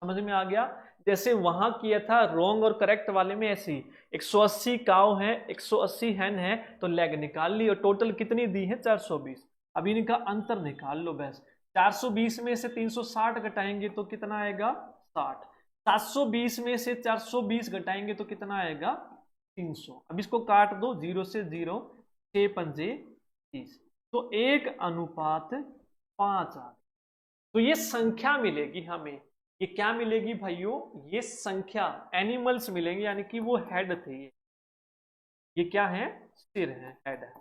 समझ में आ गया? जैसे वहां किया था रॉन्ग और करेक्ट वाले में, ऐसी 180 काव है, 180 हैन है, तो लेग निकाल ली और टोटल कितनी दी है? 420। अब इनका अंतर निकाल लो बस। 420 में से 360 घटाएंगे तो कितना आएगा? 60। 720 में से 420 घटाएंगे तो कितना आएगा? 300। अब इसको काट दो, 0 से 0, 6 पंजे 30, तो 1:5 आ। तो ये संख्या मिलेगी हमें। ये क्या मिलेगी भाइयों? ये संख्या, एनिमल्स मिलेंगे, यानी कि वो हेड थे। ये क्या है? सिर है, हेड है।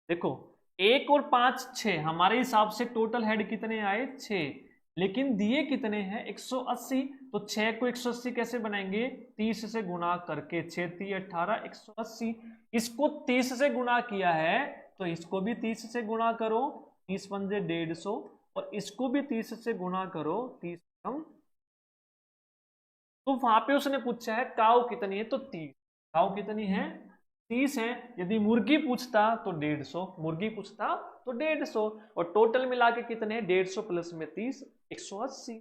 देखो 1 और 5 6, हमारे हिसाब से टोटल हेड कितने आए? 6। लेकिन दिए कितने हैं? 180। तो 6 को 180 कैसे बनाएंगे? 30 से गुणा करके, 6 3 18, 180। इसको 30 से गुणा किया है तो इसको भी 30 से गुणा करो, 30 पंजे 150, और इसको भी 30 से गुणा करो, 30 कम। तो वहां पे उसने पूछा है काऊ कितनी है, तो 30। काऊ कितनी है? 30 है। यदि मुर्गी पूछता तो 150, मुर्गी पूछता तो 150, और टोटल मिला के कितने? 150 प्लस में 30, 180।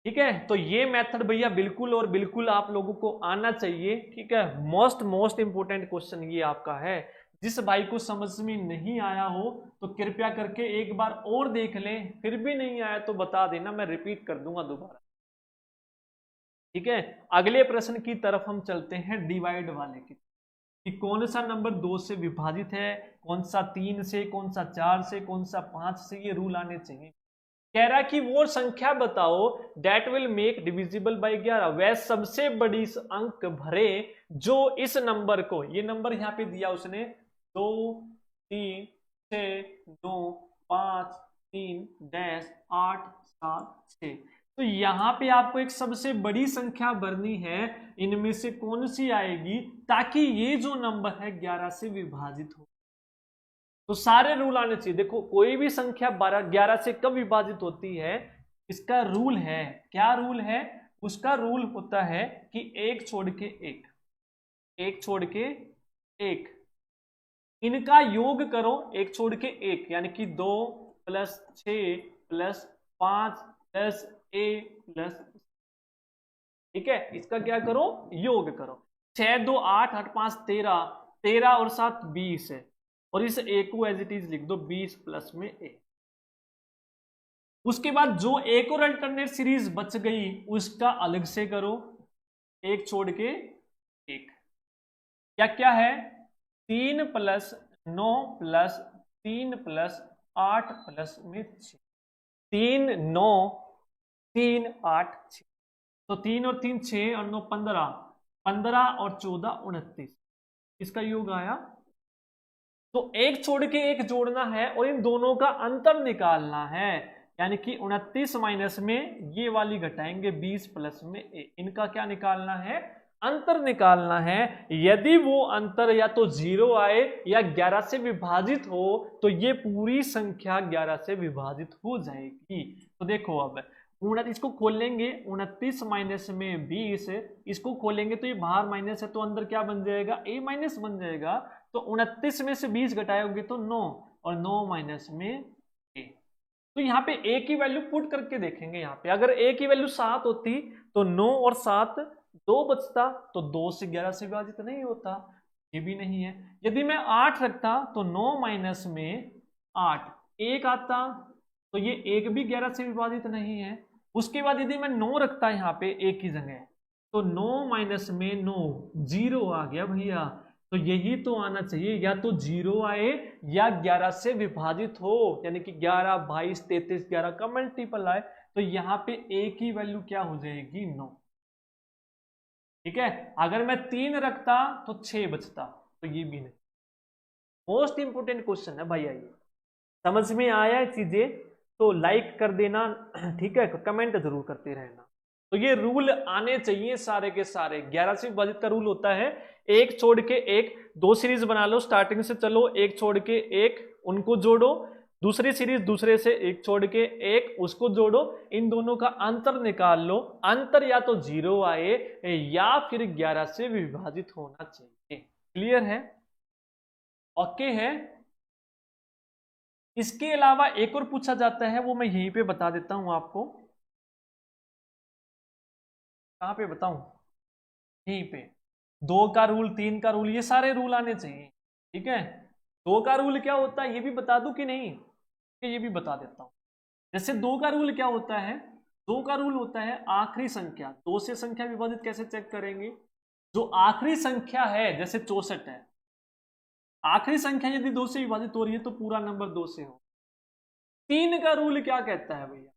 ठीक है, तो ये मेथड भैया बिल्कुल और बिल्कुल आप लोगों को आना चाहिए। ठीक है, मोस्ट इंपोर्टेंट क्वेश्चन ये आपका है। जिस भाई को समझ में नहीं आया हो तो कृपया करके एक बार और देख लें, फिर भी नहीं आया तो बता देना, मैं रिपीट कर दूंगा दोबारा। ठीक है, अगले प्रश्न की तरफ हम चलते हैं, डिवाइड वाले की, कि कौन सा नंबर 2 से विभाजित है, कौन सा 3 से, कौन सा 4 से, कौन सा 5 से, ये रूल आने चाहिए। कह रहा कि वो संख्या बताओ that will make divisible by 11, वह सबसे बड़ी अंक भरे जो इस नंबर को, ये नंबर यहां पे दिया उसने 2 3 6 9 5 3 डैश 8 7 6। तो यहां पे आपको एक सबसे बड़ी संख्या भरनी है, इनमें से कौन सी आएगी ताकि ये जो नंबर है 11 से विभाजित हो। तो सारे रूल आने चाहिए। देखो कोई भी संख्या 12 11 से कब विभाजित होती है, इसका रूल है। क्या रूल है? उसका रूल होता है कि एक छोड़ के एक, एक छोड़ के एक, इनका योग करो, एक छोड़ के एक, यानी कि 2 + 6 + 5 + a + ठीक है, इसका क्या करो? योग करो। 6 2 8 8 5 13, 13 और 7 20 है, और इस a को एज इट इज लिख दो 20 प्लस में a। उसके बाद जो एक और अल्टरनेट सीरीज बच गई उसका अलग से करो, एक छोड़ के एक। क्या क्या है? 3 + 9 + 3 + 8 प्लस में 6, 3 9 3 8 6, तो 3 और 3 6 और 9 15, 15 और 14 29, इसका योग आया। तो एक छोड़ के एक जोड़ना है और इन दोनों का अंतर निकालना है, यानी कि 29 माइनस में ये वाली घटाएंगे 20 प्लस में a, इनका क्या निकालना है? अंतर निकालना है। यदि वो अंतर या तो 0 आए या 11 से विभाजित हो तो ये पूरी संख्या 11 से विभाजित हो जाएगी। तो देखो अब इसको खोलेंगे, 29 माइनस में 20, इसको खोलेंगे तो ये बाहर माइनस है तो अंदर क्या बन जाएगा? a माइनस बन जाएगा। तो 29 में से 20 घटाओगे तो 9, और 9 माइनस में a। तो यहाँ पे a की वैल्यू पुट करके देखेंगे। यहाँ पे अगर a की वैल्यू 7 होती तो 9 और 7 2 बचता, तो 2 से 11 से विभाजित नहीं होता, ये भी नहीं है। यदि मैं 8 रखता तो 9 माइनस में 8 1 आता, तो ये एक भी 11 से विभाजित नहीं है। उसके बाद यदि मैं 9 रखता यहाँ पे एक ही जगह, तो 9 माइनस में 9 0 आ गया भैया। तो यही तो आना चाहिए, या तो 0 आए या 11 से विभाजित हो, यानी कि 11, 22, 33, 11 का मल्टीपल आए। तो यहाँ पे एक ही वैल्यू क्या हो जाएगी, 9। ठीक है, अगर मैं 3 रखता तो 6 बचता, तो ये भी नहीं। मोस्ट इंपोर्टेंट क्वेश्चन है भाई। आइए, समझ में आया चीजें तो लाइक कर देना, ठीक है, कमेंट जरूर करते रहना। तो ये रूल आने चाहिए सारे के सारे। 11 से विभाजित का रूल होता है एक छोड़ के एक, 2 सीरीज बना लो स्टार्टिंग से, चलो एक छोड़ के एक, उनको जोड़ो, दूसरी सीरीज दूसरे से एक छोड़ के एक, उसको जोड़ो, इन दोनों का अंतर निकाल लो। अंतर या तो 0 आए या फिर 11 से विभाजित होना चाहिए। क्लियर है, ओके है। इसके अलावा एक और पूछा जाता है, वो मैं यहीं पे बता देता हूं आपको। कहां पे बताऊं, यहीं पे। 2 का रूल, 3 का रूल, ये सारे रूल आने चाहिए। ठीक है, 2 का रूल क्या होता है ये भी बता दूं कि नहीं, ये भी बता देता हूं। जैसे 2 का रूल क्या होता है, 2 का रूल होता है आखिरी संख्या। 2 से संख्या विभाजित कैसे चेक करेंगे, जो आखिरी संख्या है, जैसे 64 है, आखिरी संख्या यदि 2 से विभाजित हो रही है तो पूरा नंबर 2 से हो। 3 का रूल क्या कहता है भैया,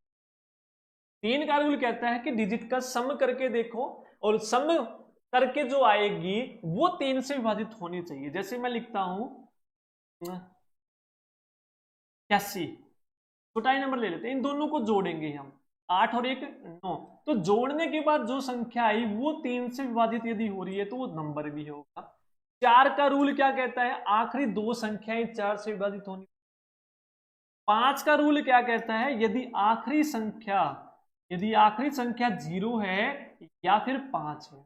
3 का रूल कहता है कि डिजिट का सम करके देखो, और सम करके जो आएगी वो 3 से विभाजित होनी चाहिए। जैसे मैं लिखता हूं 81, छोटा ही नंबर ले लेते हैं, इन दोनों को जोड़ेंगे हम, 8 और 1 9, तो जोड़ने के बाद जो संख्या आई वो 3 से विभाजित यदि हो रही है तो वो नंबर भी होगा। 4 का रूल क्या कहता है, आखिरी 2 संख्याएं 4 से विभाजित होनी। 5 का रूल क्या कहता है, यदि आखिरी संख्या 0 है या फिर 5 है।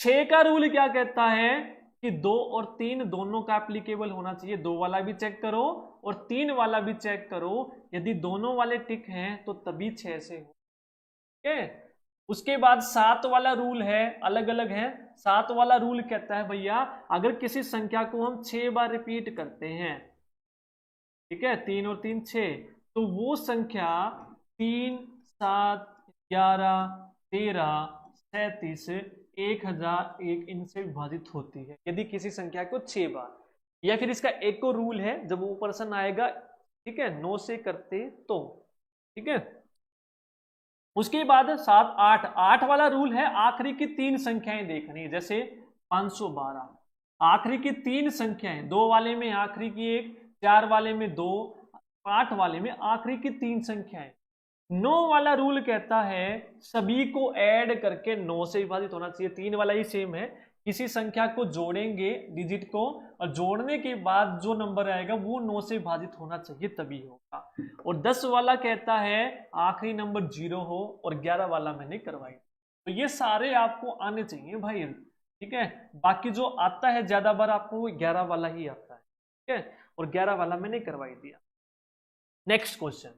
6 का रूल क्या कहता है कि 2 और 3 दोनों का एप्लीकेबल होना चाहिए। 2 वाला भी चेक करो और 3 वाला भी चेक करो, यदि दोनों वाले टिक हैं तो तभी 6 से हो। ठीक है, उसके बाद 7 वाला रूल है, अलग अलग है। 7 वाला रूल कहता है भैया, अगर किसी संख्या को हम 6 बार रिपीट करते हैं, ठीक है, 3 और 3 6, तो वो संख्या 3 7 11 13 37 1001 इनसे विभाजित होती है, यदि किसी संख्या को 6 बार। या फिर इसका एक और रूल है, जब वो पर्सन आएगा, ठीक है, 9 से करते तो। ठीक है, उसके बाद 7 8, 8 वाला रूल है आखिरी की 3 संख्याएं देखनी है। जैसे 512, आखिरी की 3 संख्याएं, 2 वाले में आखिरी की 1, 4 वाले में 2, 8 वाले में आखिरी की 3 संख्याएं। 9 वाला रूल कहता है सभी को ऐड करके 9 से विभाजित होना चाहिए। 3 वाला ही सेम है, किसी संख्या को जोड़ेंगे डिजिट को, और जोड़ने के बाद जो नंबर आएगा वो 9 से विभाजित होना चाहिए, तभी होगा। और 10 वाला कहता है आखिरी नंबर 0 हो, और 11 वाला मैंने करवाई। तो ये सारे आपको आने चाहिए भाई। ठीक है, बाकी जो आता है ज्यादा बार आपको 11 वाला ही आता है। ठीक है, और 11 वाला मैंने करवाई दिया। नेक्स्ट क्वेश्चन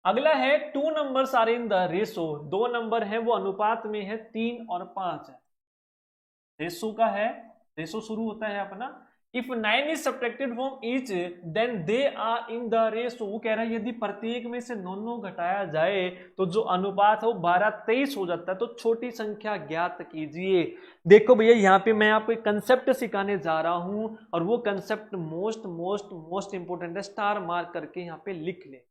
अगला है, 2 numbers are in the ratio, 2 number है वो अनुपात में है, 3 और 5 है। रेशो का है, रेशो शुरू होता है अपना, if 9 is subtracted from each then they are in the ratio. वो कह रहा है यदि प्रत्येक में से 9 घटाया जाए तो जो अनुपात है वो 12 23 हो जाता है। तो छोटी संख्या ज्ञात कीजिए। देखो भैया, यहाँ पे मैं आपको एक कंसेप्ट सिखाने जा रहा हूं, और वो concept most most most important है। स्टार मार्क करके यहाँ पे लिख ले,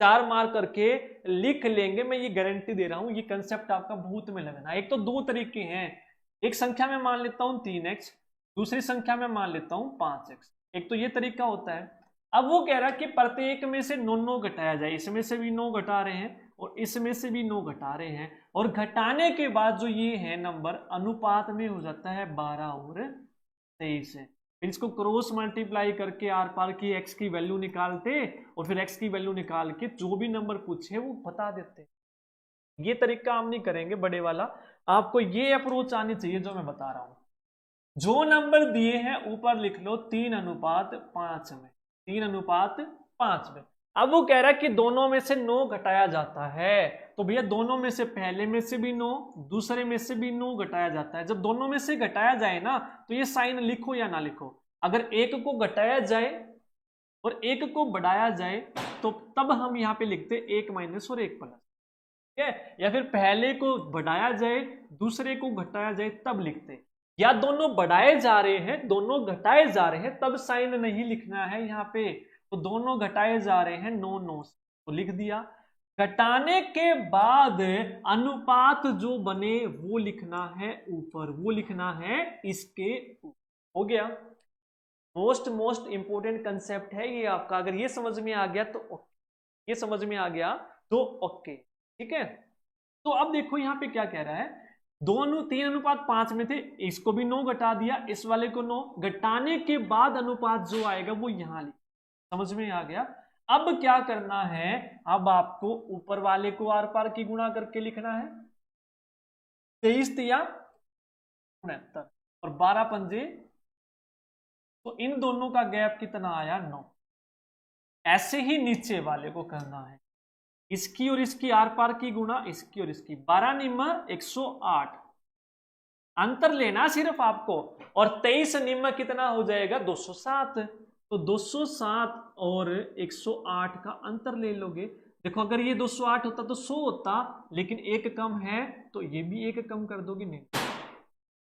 स्टार मार्क करके लिख लेंगे, मैं ये गारंटी दे रहा हूं। ये कंसेप्ट आपका भूत में लगना। एक तो 2 तरीके हैं, एक संख्या में मान लेता हूं 3x, दूसरी संख्या में मान लेता हूं 5x। एक तो ये तरीका होता है। अब वो कह रहा है कि प्रत्येक में से 9 घटाया जाए, इसमें से भी 9 घटा रहे हैं और इसमें से भी 9 घटा रहे हैं, और घटाने के बाद जो ये है नंबर अनुपात में हो जाता है 12 और 23 है। फिर इसको क्रॉस मल्टीप्लाई करके आर पार की x की वैल्यू निकालते, और फिर x की वैल्यू निकाल के जो भी नंबर पूछे वो बता देते। ये तरीका हम नहीं करेंगे बड़े वाला, आपको ये अप्रोच आनी चाहिए जो मैं बता रहा हूं। जो नंबर दिए हैं ऊपर लिख लो 3 अनुपात 5 में, 3 अनुपात 5 में। अब वो कह रहा है कि दोनों में से 9 घटाया जाता है, तो भैया दोनों में से पहले में से भी 9, दूसरे में से भी 9 घटाया जाता है। जब दोनों में से घटाया जाए ना, तो ये साइन लिखो या ना लिखो। अगर एक को घटाया जाए और 1 को बढ़ाया जाए तो तब हम यहाँ पे लिखते 1 माइनस और 1 प्लस, ठीक है। या फिर पहले को बढ़ाया जाए दूसरे को घटाया जाए तब लिखते, या दोनों बढ़ाए जा रहे हैं दोनों घटाए जा रहे हैं तब साइन नहीं लिखना है यहाँ पे। तो दोनों घटाए जा रहे हैं 9 9 तो लिख दिया। घटाने के बाद अनुपात जो बने वो लिखना है ऊपर, वो लिखना है इसके ऊपर। हो गया। मोस्ट इंपोर्टेंट कंसेप्ट है ये आपका। अगर ये समझ में आ गया तो ओके, ये समझ में आ गया तो ओके, ठीक है। तो अब देखो यहाँ पे क्या कह रहा है, 3:5 में थे, इसको भी 9 घटा दिया, इस वाले को 9 घटाने के बाद अनुपात जो आएगा वो यहां लिख। समझ में आ गया। अब क्या करना है, अब आपको ऊपर वाले को आर पार की गुणा करके लिखना है। 23 तिया 69 और 12 पंजे, तो इन दोनों का गैप कितना आया 9। ऐसे ही नीचे वाले को करना है, इसकी और इसकी आर पार की गुणा, इसकी और इसकी 12 निम्न 108 अंतर लेना सिर्फ आपको, और 23 निम्न कितना हो जाएगा 207। तो 207 और 108 का अंतर ले लोगे। देखो अगर ये 208 होता तो 100 होता, लेकिन एक कम है तो ये भी एक कम कर दोगे। नहीं,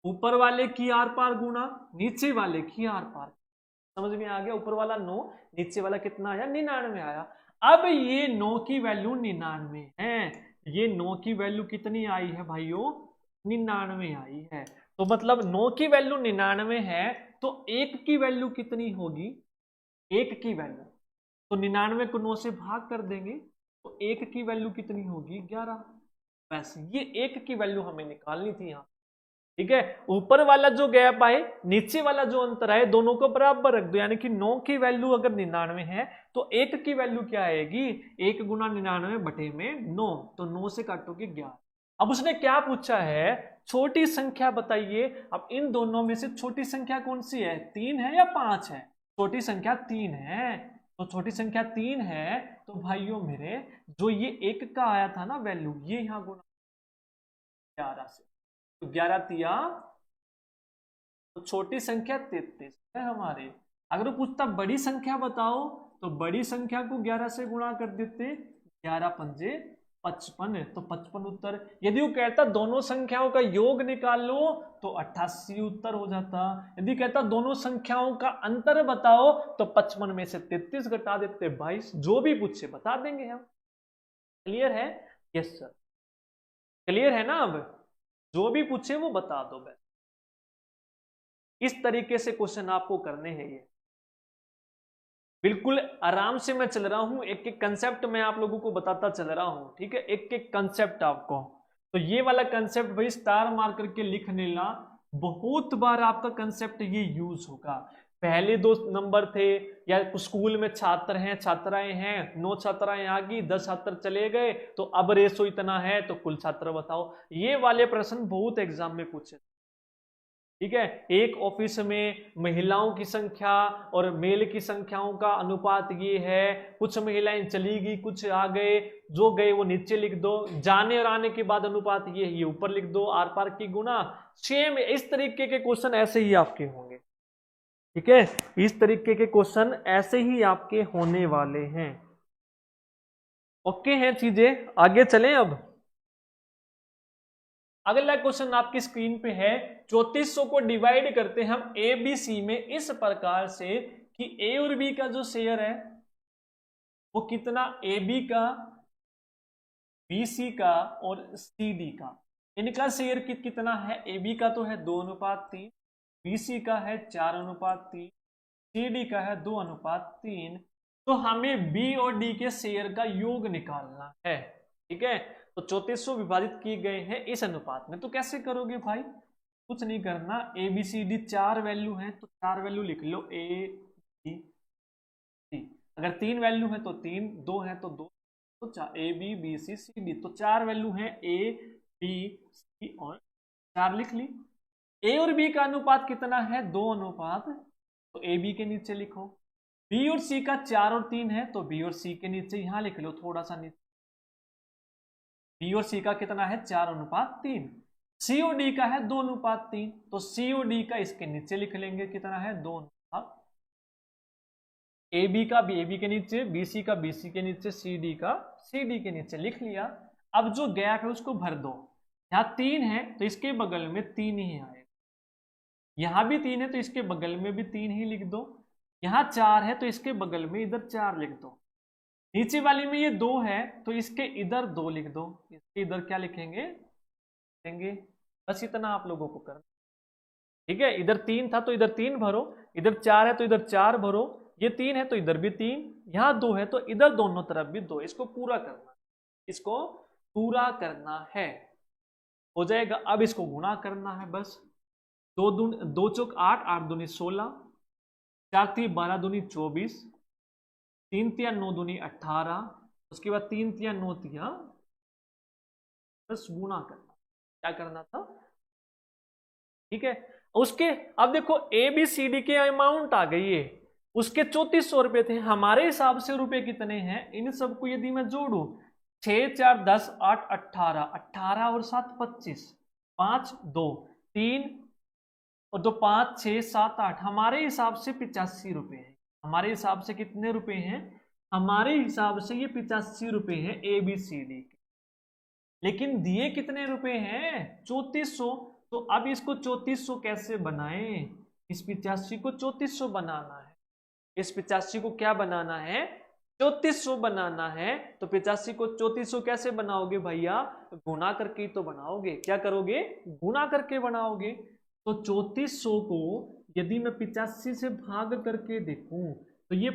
ऊपर वाले की आर पार गुणा नीचे वाले की आर पार। समझ में आ गया। ऊपर वाला 9, नीचे वाला कितना आया 99 आया। अब ये 9 की वैल्यू 99 है, ये 9 की वैल्यू कितनी आई है भाइयों 99 आई है। तो मतलब 9 की वैल्यू 99 है तो 1 की वैल्यू कितनी होगी, 1 की वैल्यू, तो 99 को 9 से भाग कर देंगे तो 1 की वैल्यू कितनी होगी 11। बस ये 1 की वैल्यू हमें निकालनी थी यहाँ, ठीक है। ऊपर वाला जो गैप आए नीचे वाला जो अंतर आए दोनों को बराबर रख दो, यानी कि 9 की वैल्यू अगर 99 है तो 1 की वैल्यू क्या आएगी 1 गुना 99 बटे में 9, तो 9 से काटोगे 11। अब उसने क्या पूछा है, छोटी संख्या बताइए। अब इन दोनों में से छोटी संख्या कौन सी है, 3 है या 5 है? छोटी संख्या 3 है। तो छोटी संख्या 3 है तो भाइयों मेरे जो ये 1 का आया था ना वैल्यू, ये यहां गुना 11 से, तो 11 तिया, तो छोटी संख्या 33 है हमारे। अगर वो पूछता बड़ी संख्या बताओ तो बड़ी संख्या को 11 से गुणा कर देते, 11 पंजे 55, तो 55 उत्तर। यदि वो कहता दोनों संख्याओं का योग निकाल लो तो 88 उत्तर हो जाता। यदि कहता दोनों संख्याओं का अंतर बताओ तो 55 में से 33 घटा देते 22। जो भी पूछे बता देंगे हम। क्लियर है? यस सर, क्लियर है ना। अब जो भी पूछे वो बता दो बस। इस तरीके से क्वेश्चन आपको करने हैं ये। बिल्कुल आराम से मैं चल रहा हूं, एक एक कंसेप्ट मैं आप लोगों को बताता चल रहा हूं, ठीक है। एक एक कंसेप्ट आपको, तो ये वाला कंसेप्ट भाई स्टार मार करके लिख लेना। बहुत बार आपका कंसेप्ट ये यूज होगा। पहले 2 नंबर थे या स्कूल में छात्र हैं छात्राएं हैं, 9 छात्राएं आ गई 10 छात्र चले गए, तो अब रेशो इतना है तो कुल छात्र बताओ। ये वाले प्रश्न बहुत एग्जाम में पूछे, ठीक है। एक ऑफिस में महिलाओं की संख्या और मेल की संख्याओं का अनुपात ये है, कुछ महिलाएं चली गई कुछ आ गए, जो गए वो नीचे लिख दो, जाने और आने के बाद अनुपात ये ऊपर लिख दो, आर पार की गुणा। सेम इस तरीके के क्वेश्चन ऐसे ही आपके होंगे, ठीक है। इस तरीके के क्वेश्चन ऐसे ही आपके होने वाले हैं। ओके हैं चीजें, आगे चलें। अब अगला क्वेश्चन आपकी स्क्रीन पे है, 3400 को डिवाइड करते हैं हम ए बी सी में इस प्रकार से कि ए और बी का जो शेयर है वो कितना, ए बी का, बी सी का और सी डी का। इनका शेयर कितना है, ए बी का तो है 2:3, बी सी का है 4:3, सी डी का है 2:3। तो हमें बी और डी के शेयर का योग निकालना है, ठीक है। तो 3400 विभाजित किए गए हैं इस अनुपात में, तो कैसे करोगे भाई, कुछ नहीं करना, A B C D 4 value है तो 4 वैल्यू लिख लो, ए बी सी। अगर 3 वैल्यू है तो 3, 2 है तो 2, तो 4, A B B C C D, तो 4 वैल्यू है ए बी सी और 4 लिख ली। ए और बी का अनुपात कितना है 2:, तो ए बी के नीचे लिखो। बी और सी का 4 और 3 है तो बी और सी के नीचे यहां लिख लो, थोड़ा सा नीचे। बी और सी का कितना है 4:3, सी और डी का है 2:3, तो सी और डी का इसके नीचे लिख लेंगे कितना है 2:, ए बी का बी ए बी के नीचे, बी सी का बी सी के नीचे, सी डी का सी डी के नीचे लिख लिया। अब जो गैप है उसको भर दो। यहाँ 3 है तो इसके बगल में 3 ही आएगा, यहाँ भी 3 है तो इसके बगल में भी 3 ही लिख दो, यहाँ 4 है तो इसके बगल में इधर 4 लिख दो, नीचे वाली में ये 2 है तो इसके इधर 2 लिख दो, इसके इधर क्या लिखेंगे, बस इतना आप लोगों को करना। ठीक है, इधर 3 था तो इधर 3 भरो, इधर 4 है तो इधर 4 भरो, ये 3 है तो इधर भी 3, यहाँ 2 है तो इधर दोनों तरफ भी 2, इसको पूरा करना, इसको पूरा करना है, हो जाएगा। अब इसको गुणा करना है बस, 2 चौक 8, 8 दूनी 16, 4 3 12 दूनी 24, 3 3 9 दूनी 18, उसके बाद 3 3 9 3, बस गुणा करना, क्या करना था। ठीक है, उसके अब देखो ए बी सी डी के अमाउंट आ गई है, उसके 3400 रुपए थे, हमारे हिसाब से रुपए कितने हैं, इन सबको यदि मैं जोड़ू 6 4 10 8 18, 18 और 7 25, 5 2 3 और 2 5 6 7 8, हमारे हिसाब से 85 रुपए हैं। हमारे हिसाब से कितने रुपए हैं, हमारे हिसाब से ये 85 रुपए हैं ए बी सी डी के, लेकिन दिए कितने रुपए हैं, 3400। तो अब इसको 3400 कैसे बनाएं, इस 85 को 3400 बनाना है, इस 85 को क्या बनाना है, 3400 बनाना है। तो 85 को 3400 कैसे बनाओगे भैया, गुणा करके तो बनाओगे, क्या करोगे, गुणा करके बनाओगे। तो 3400 को यदि मैं 85 से भाग करके देखूं तो ये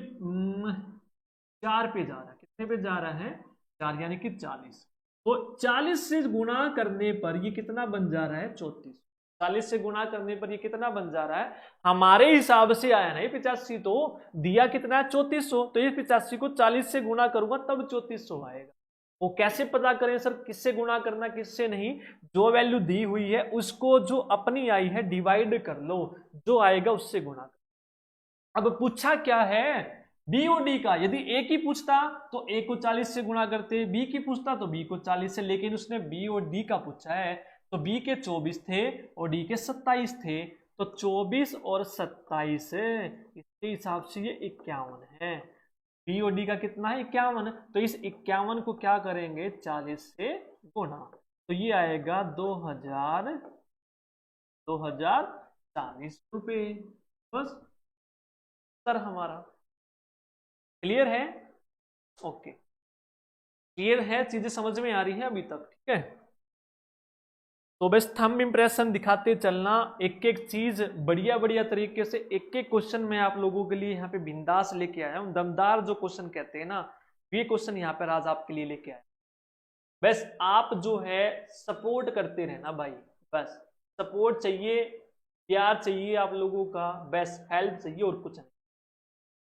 4 पे जा रहा है, कितने पे जा रहा है, 4 यानी कि 40। तो 40 से गुणा करने पर ये कितना बन जा रहा है, 34। 40 से गुणा करने पर ये कितना बन जा रहा है, हमारे हिसाब से आया ना ये 85, तो दिया कितना है 3400, तो ये 85 को 40 से गुणा करूंगा तब 3400 आएगा। वो कैसे पता करें सर, किससे गुणा करना किससे नहीं, जो वैल्यू दी हुई है उसको जो अपनी आई है डिवाइड कर लो, जो आएगा उससे गुणा कर। अब पूछा क्या है, बी और डी का, यदि ए की पूछता तो ए को 40 से गुणा करते, बी की पूछता तो बी को 40 से, लेकिन उसने बी और डी का पूछा है तो बी के 24 थे और डी के 27 थे, तो 24 और 27 इसके हिसाब से ये 51 है। बी और डी का कितना है, 51, तो इस 51 को क्या करेंगे 40 से गुणा, तो ये आएगा 2040 रुपये, बस सर हमारा क्लियर है, ओके क्लियर है, चीजें समझ में आ रही है अभी तक, ठीक है। तो बस थंब इंप्रेशन दिखाते चलना, एक एक चीज बढ़िया बढ़िया तरीके से, एक एक क्वेश्चन मैं आप लोगों के लिए यहाँ पे बिंदास लेके आया हूँ, दमदार जो क्वेश्चन कहते हैं ना, ये क्वेश्चन यहाँ पर आज आपके लिए लेके आया। बस आप जो है सपोर्ट करते रहना भाई, बस सपोर्ट चाहिए, प्यार चाहिए आप लोगों का, बस हेल्प चाहिए और कुछ नहीं।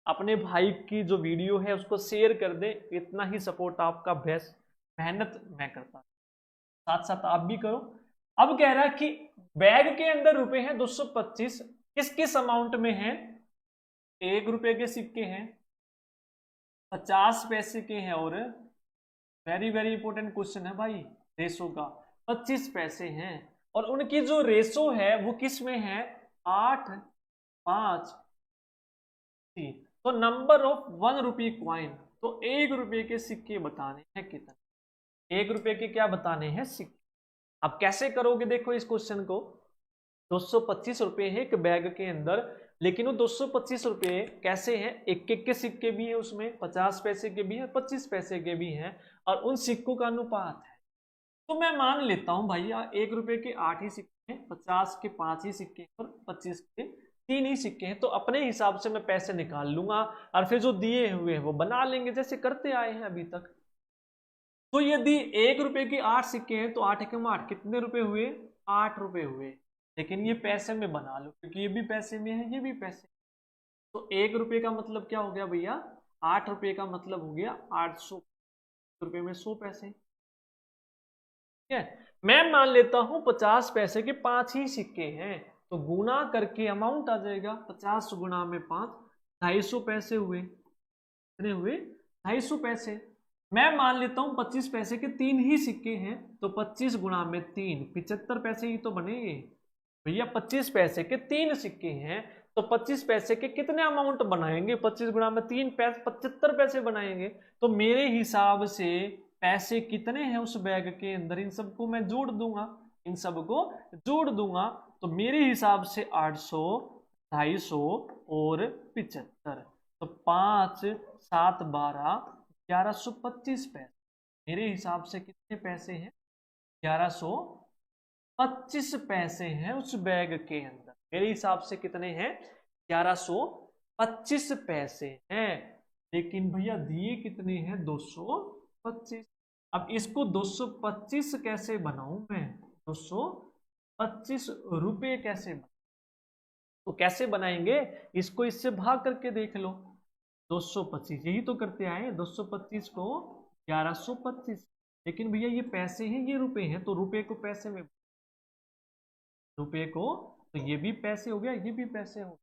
अपने भाई की जो वीडियो है उसको शेयर कर दे, इतना ही सपोर्ट आपका, बेस्ट मेहनत मैं करता, साथ साथ आप भी करो। अब कह रहा है कि बैग के अंदर रुपए हैं 225, किस किस अमाउंट में है, 1 रुपए के सिक्के हैं, 50 पैसे के हैं, और वेरी वेरी इंपॉर्टेंट क्वेश्चन है भाई रेशो का, 25 पैसे हैं, और उनकी जो रेशो है वो किस में है, 8 5 3। तो नंबर ऑफ 1 रुपी क्वाइन, तो 1 रुपए के सिक्के बताने हैं कितने, 1 रुपए के क्या बताने हैं सिक्के। अब कैसे करोगे, देखो इस क्वेश्चन को, 225 रुपए है एक बैग के अंदर, लेकिन वो 225 रुपए कैसे हैं, एक एक के सिक्के भी है उसमें, 50 पैसे के भी है, 25 पैसे के भी हैं, और उन सिक्कों का अनुपात है। तो मैं मान लेता हूं भैया 1 रुपए के 8 ही सिक्के हैं, 50 के 5 ही सिक्के और 25 के 3 ही सिक्के हैं, तो अपने हिसाब से मैं पैसे निकाल लूंगा और फिर जो दिए हुए हैं वो बना लेंगे, जैसे करते आए हैं अभी तक। तो यदि 1 रुपए के 8 सिक्के हैं तो 8 एकम 8 कितने रुपए हुए, 8 रुपए हुए, लेकिन ये पैसे में बना लो क्योंकि ये भी पैसे में है, ये भी पैसे। तो 1 रुपए का मतलब क्या हो गया भैया, 8 रुपए का मतलब हो गया 800 रुपए में 100 पैसे, ठीक है। मैं मान लेता हूं 50 पैसे के 5 ही सिक्के हैं, तो गुना करके अमाउंट आ जाएगा, 50 गुना में 5, 250 पैसे हुए, कितने हुए, 250 पैसे। मैं मान लेता हूं 25 पैसे के 3 ही सिक्के हैं, तो 25 गुना में 3, 75 पैसे ही तो बनेंगे भैया। 25 पैसे के 3 सिक्के हैं तो 25 पैसे के कितने अमाउंट बनाएंगे? 25 गुणा में 3 पैसे 75 पैसे बनाएंगे। तो मेरे हिसाब से पैसे कितने हैं उस बैग के अंदर, इन सबको मैं जोड़ दूंगा, इन सबको जोड़ दूंगा। तो मेरे हिसाब से 800, 250 और 75, तो 5, 7, 12, 1125 पैसे। मेरे हिसाब से कितने पैसे हैं? 1125 पैसे हैं उस बैग के अंदर। मेरे हिसाब से कितने हैं? 1125 पैसे हैं। लेकिन भैया दिए कितने हैं? 225। अब इसको 225 कैसे बनाऊं मैं? 225 रुपए कैसे बनाऊं? तो कैसे बनाएंगे इसको? इससे भाग करके देख लो। 225 यही तो करते आए, 225 को 1125। लेकिन भैया ये पैसे हैं, ये रुपए हैं, तो रुपए को पैसे में, रुपए को, तो ये भी पैसे हो गया, ये भी पैसे हो गया।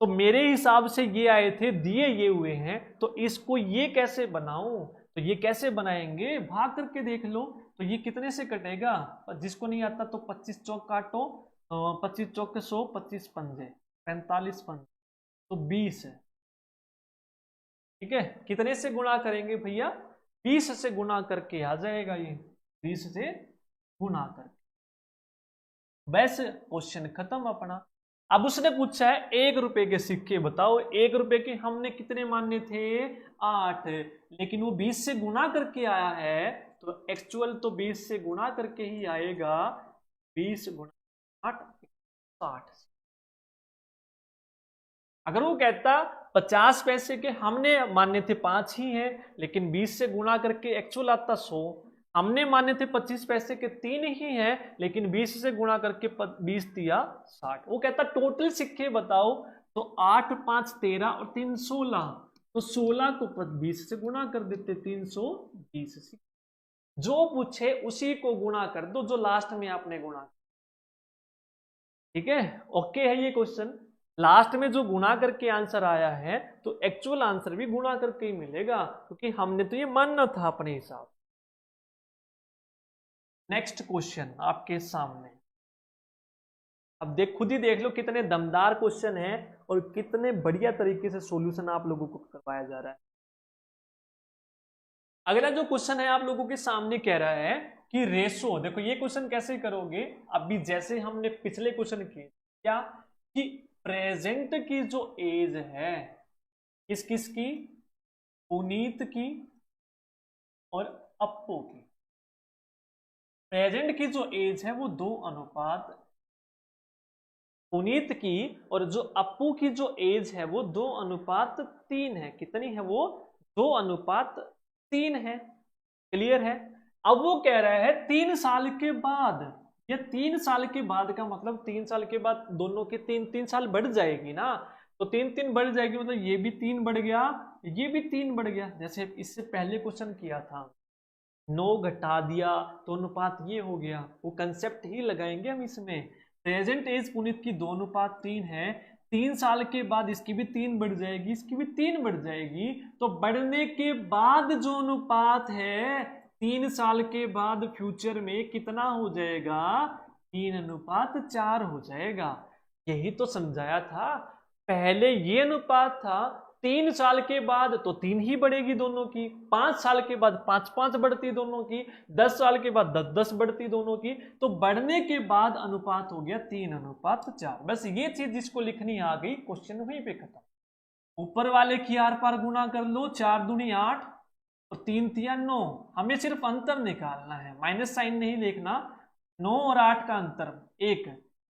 तो मेरे हिसाब से ये आए थे, दिए ये हुए हैं, तो इसको ये कैसे बनाऊं? तो ये कैसे बनाएंगे? भाग करके देख लो। तो ये कितने से कटेगा? जिसको नहीं आता तो 25 चौक काटो, 25 चौक के 100, 25 पंजे 45 पंजे, तो 20 है। ठीक है, कितने से गुणा करेंगे भैया? 20 से गुणा करके आ जाएगा ये, 20 से गुणा करके। बस क्वेश्चन खत्म अपना। अब उसने पूछा है 1 रुपए के सिक्के बताओ। 1 रुपए के हमने कितने माने थे? 8, लेकिन वो 20 से गुणा करके आया है, तो एक्चुअल तो 20 से गुणा करके ही आएगा। 20 गुणा 8, 60। अगर वो कहता 50 पैसे के हमने माने थे 5 ही हैं, लेकिन 20 से गुणा करके एक्चुअल आता 100। हमने माने थे 25 पैसे के 3 ही हैं, लेकिन 20 से गुणा करके 20 दिया 60। वो कहता टोटल सिक्के बताओ, तो 8, 5, 13 और 3, 16। तो 16 को 20 से गुणा कर देते, 320 सिक्के। जो पूछे उसी को गुणा कर दो, जो लास्ट में आपने गुणा। ठीक है, ओके है ये क्वेश्चन। लास्ट में जो गुणा करके आंसर आया है, तो एक्चुअल आंसर भी गुणा करके ही मिलेगा, क्योंकि हमने तो ये मानना था अपने हिसाब। नेक्स्ट क्वेश्चन आपके सामने। अब खुद ही देख लो कितने दमदार क्वेश्चन है और कितने बढ़िया तरीके से सॉल्यूशन आप लोगों को करवाया जा रहा है। अगला जो क्वेश्चन है आप लोगों के सामने कह रहा है कि रेशो, देखो ये क्वेश्चन कैसे करोगे? अभी जैसे हमने पिछले क्वेश्चन किए क्या, कि प्रेजेंट की जो एज है, किस किस की? पुनीत की और अप्पू की। प्रेजेंट की जो एज है वो 2 अनुपात पुनीत की, और जो अप्पू की जो एज है वो 2 अनुपात 3 है। कितनी है वो? 2 अनुपात 3 है। क्लियर है? अब वो कह रहा है 3 साल के बाद, या 3 साल के बाद का मतलब 3 साल के बाद दोनों के 3 साल बढ़ जाएगी ना, तो 3 बढ़ जाएगी, मतलब ये भी 3 बढ़ गया, ये भी 3 बढ़ गया। जैसे इससे पहले क्वेश्चन किया था, 9 घटा दिया तो अनुपात ये हो गया, वो कंसेप्ट ही लगाएंगे हम इसमें। प्रेजेंट एज पुनीत की 2 अनुपात 3 है, 3 साल के बाद इसकी भी 3 बढ़ जाएगी, इसकी भी 3 बढ़ जाएगी, तो बढ़ने के बाद जो अनुपात है 3 साल के बाद फ्यूचर में कितना हो जाएगा? 3:4 हो जाएगा। यही तो समझाया था। पहले ये अनुपात था, 3 साल के बाद तो 3 ही बढ़ेगी दोनों की, 5 साल के बाद 5 बढ़ती दोनों की, 10 साल के बाद 10 बढ़ती दोनों की, तो बढ़ने के बाद अनुपात हो गया 3:4। बस ये चीज जिसको लिखनी आ गई, क्वेश्चन वहीं पे खत्म। ऊपर वाले की आर पार गुणा कर लो, 4 दूनी 8 और 3 तिया 9। हमें सिर्फ अंतर निकालना है, माइनस साइन नहीं देखना। 9 और 8 का अंतर 1।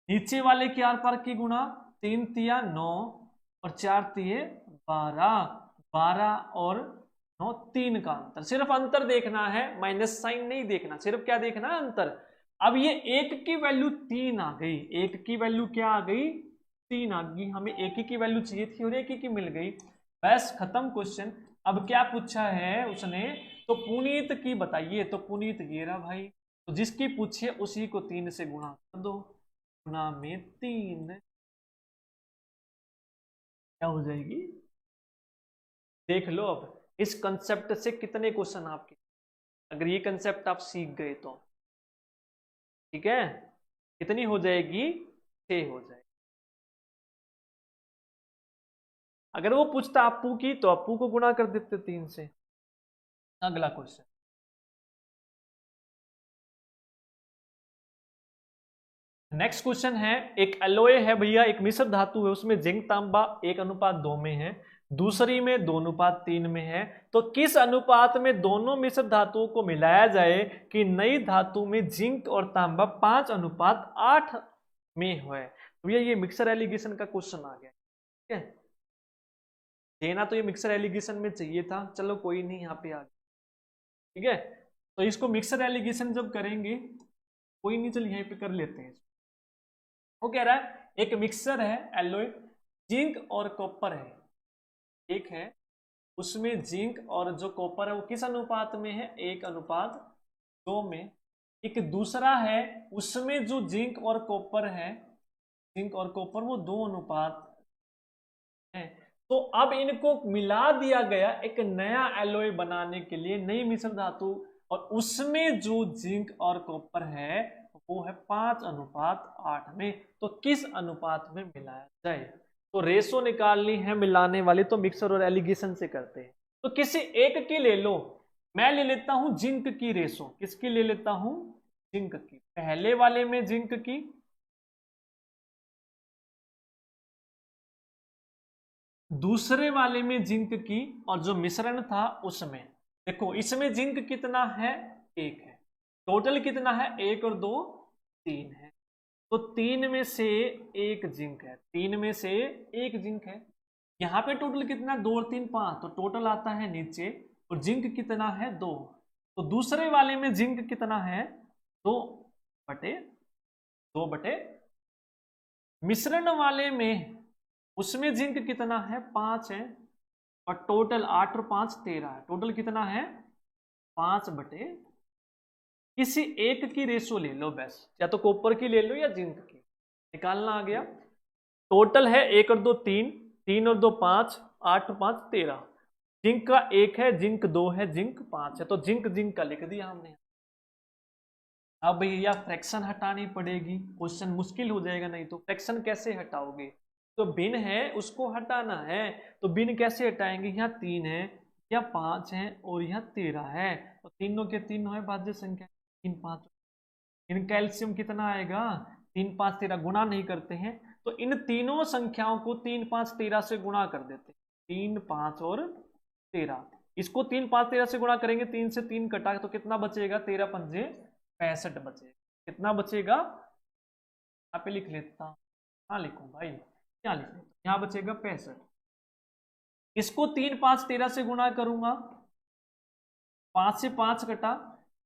नीचे वाले की आर पार की गुणा, 3 तिया 9 और 4 तिये 12, 12 और 9, 3 का अंतर। सिर्फ अंतर देखना है, माइनस साइन नहीं देखना, सिर्फ क्या देखना है? अंतर। अब ये 1 की वैल्यू 3 आ गई, 1 की वैल्यू क्या आ गई? 3 आ गई। हमें 1 ही की वैल्यू चाहिए थी और 1 ही की मिल गई। बस खत्म क्वेश्चन। अब क्या पूछा है उसने? तो पुनीत की बताइए, तो पुनीत ये रहा भाई, तो जिसकी पूछिए उसी को 3 से गुणा कर दो, गुणा में 3 क्या हो जाएगी? देख लो अब इस कंसेप्ट से कितने क्वेश्चन आपके, अगर ये कंसेप्ट आप सीख गए तो। ठीक है, कितनी हो जाएगी? 6 हो जाएगी। अगर वो पूछता अप्पू की तो अप्पू को गुणा कर देते 3 से। अगला क्वेश्चन, नेक्स्ट क्वेश्चन है, एक एलॉय है भैया, एक मिश्र धातु है, उसमें जिंक तांबा 1:2 में है, दूसरी में 2:3 में है, तो किस अनुपात में दोनों मिश्र धातुओं को मिलाया जाए कि नई धातु में जिंक और तांबा 5:8 में है। तो भैया ये मिक्सर एलिगेशन का क्वेश्चन आ गया, ठीक है। देना तो ये मिक्सर एलिगेशन में चाहिए था, चलो कोई नहीं, यहाँ पे आ गया, ठीक है। तो इसको मिक्सर एलिगेशन जब करेंगे, कोई नहीं, चल यहीं पे कर लेते हैं। वो कह रहा है एक मिक्सर है एलॉय, जिंक और कॉपर है, एक है उसमें जिंक और जो कॉपर है वो किस अनुपात में है, 1:2 में। एक दूसरा है उसमें जो जिंक और कॉपर है, जिंक और कॉपर वो 2 अनुपात है। तो अब इनको मिला दिया गया एक नया एलॉय बनाने के लिए, नई मिश्र धातु, और उसमें जो जिंक और कॉपर है वो है 5:8 में। तो किस अनुपात में मिलाया जाए, तो रेशो निकालनी है मिलाने वाली, तो मिक्सर और एलिगेशन से करते हैं। तो किसी एक की ले लो, मैं ले लेता हूं जिंक की रेशो, किसकी ले लेता हूं, जिंक की। पहले वाले में जिंक की, दूसरे वाले में जिंक की, और जो मिश्रण था उसमें, देखो इसमें जिंक कितना है, 1 है, टोटल कितना है, 1 और 2 3 है, तो 3 में से 1 जिंक है, 3 में से 1 जिंक है। यहाँ पे टोटल कितना, 2 और 3 5, तो टोटल आता है नीचे, और जिंक कितना है, 2। तो दूसरे वाले में जिंक कितना है, 2/2। मिश्रण वाले में उसमें जिंक कितना है, 5 है, और टोटल 8 और 5 13 है, टोटल कितना है, 5/, किसी एक की रेशो ले लो बस, या तो कॉपर की ले लो या जिंक की, निकालना आ गया। टोटल है 1 और 2 3, 3 और 2 5, 8 और 5 13, जिंक का 1 है, जिंक 2 है, जिंक 5 है, तो जिंक जिंक का लिख दिया हमने। अब भैया फ्रैक्शन हटानी पड़ेगी, क्वेश्चन मुश्किल हो जाएगा, नहीं तो फ्रैक्शन कैसे हटाओगे, तो भिन्न है उसको हटाना है, तो भिन्न कैसे हटाएंगे, यहाँ 3 है, यहाँ 5 है, और यहाँ 13 है, तो तीनों के तीनों है भाज्य संख्या, 3 5, इनका एलसीएम कितना आएगा, 3 5 13, गुणा नहीं करते हैं, तो इन तीनों संख्याओं को 3 5 13 से गुणा कर देते हैं, 3 5 और 13, इसको 3 5 13 से गुणा करेंगे, 3 से 3 कटा तो कितना बचेगा, 13 पंजे 65 बचेगा, कितना बचेगा, यहाँ पे लिख लेता हूँ, हाँ लिखूं भाई, क्या लिख लेता, यहाँ बचेगा 65, इसको 3 5 13 से गुणा करूंगा, 5 से 5 कटा,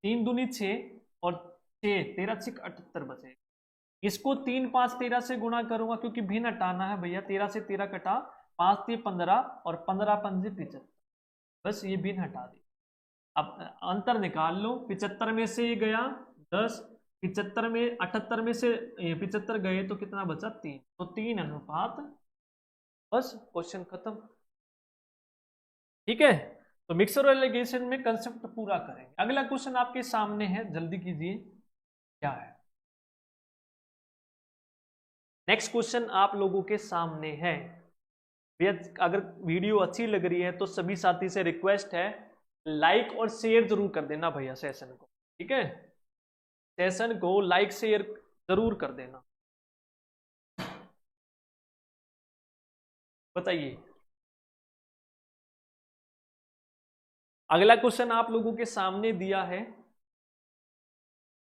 3 दूनी 6, और 6 13 6 78 बचेगा, इसको 3 5 13 से गुणा करूंगा, क्योंकि भिन्न हटाना है भैया, 13 से 13 कटा, 5 3 15, और 15 पंजे 75, बस ये भिन्न हटा दी। अब अंतर निकाल लो, 75 में से ये गया 10, 75 में 78 में से 75 गए तो कितना बचा, 3, तो 3:, बस क्वेश्चन खत्म, ठीक है। तो मिक्सर और एलिगेशन में कंसेप्ट पूरा करेंगे। अगला क्वेश्चन आपके सामने है, जल्दी कीजिए, क्या है नेक्स्ट क्वेश्चन आप लोगों के सामने है। भैया अगर वीडियो अच्छी लग रही है तो सभी साथी से रिक्वेस्ट है, लाइक और शेयर जरूर कर देना भैया सेशन को, ठीक है, सेशन को लाइक शेयर जरूर कर देना। बताइए, अगला क्वेश्चन आप लोगों के सामने दिया है,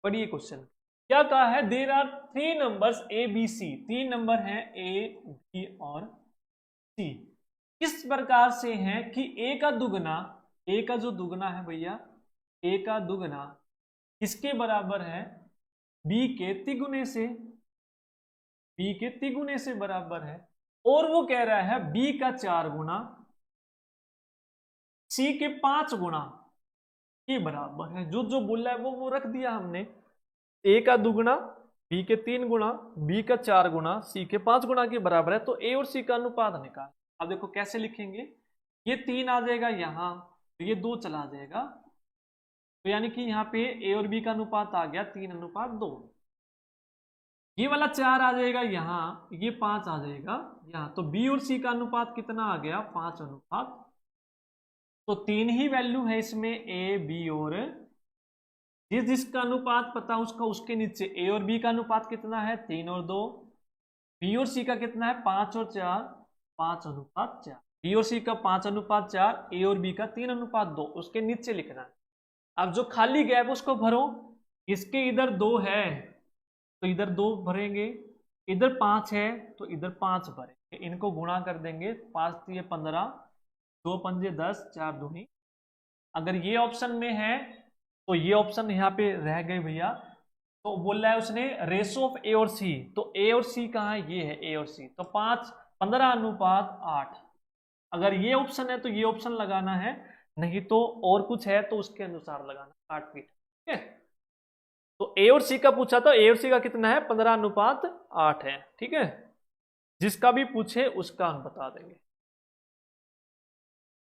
पढ़िए क्वेश्चन, क्या कहा है, there are 3 numbers A B C, 3 number हैं ए बी और सी, इस प्रकार से हैं कि ए का दुगना, ए का जो दुगना है भैया, ए का दुगना किसके बराबर है, बी के तिगुने से, बी के तिगुने से बराबर है, और वो कह रहा है बी का 4 गुना, सी के 5 गुना के बराबर है। जो जो बोला है वो रख दिया हमने, ए का दुगुना, बी के 3 गुना, बी का 4 गुना, सी के 5 गुना के बराबर है, तो ए और सी का अनुपात निकाल। अब देखो कैसे लिखेंगे, ये 3 आ जाएगा यहाँ, तो ये 2 चला जाएगा, तो यानी कि यहाँ पे ए और बी का अनुपात आ गया 3:2, ये वाला 4 आ जाएगा यहाँ, ये 5 आ जाएगा यहाँ, तो बी और सी का अनुपात कितना आ गया, 5:5। तो 3 ही वैल्यू है इसमें, ए बी और जिसका अनुपात पता उसका उसके नीचे ए और बी का अनुपात कितना है, 3 और 2। बी और सी का कितना है, 5 और 4, 5:4। बी और सी का 5:4, ए और बी का 3:2, उसके नीचे लिखना है। अब जो खाली गैप उसको भरो, इसके इधर 2 है तो इधर 2 भरेंगे, इधर 5 है तो इधर 5 भरेंगे, इनको गुणा कर देंगे, 5 3 15, 2 5 10, 4 दूनी। अगर ये ऑप्शन में है तो ये ऑप्शन यहाँ पे रह गए भैया। तो बोल रहा है उसने रेशो ऑफ ए और सी, तो ए और सी कहाँ है, ये है ए और सी, तो 15:8। अगर ये ऑप्शन है तो ये ऑप्शन लगाना है, नहीं तो और कुछ है तो उसके अनुसार लगाना, काट पीट। ठीक है, तो ए और सी का पूछा था, ए और सी का कितना है, 15:8 है। ठीक है, जिसका भी पूछे उसका हम बता देंगे।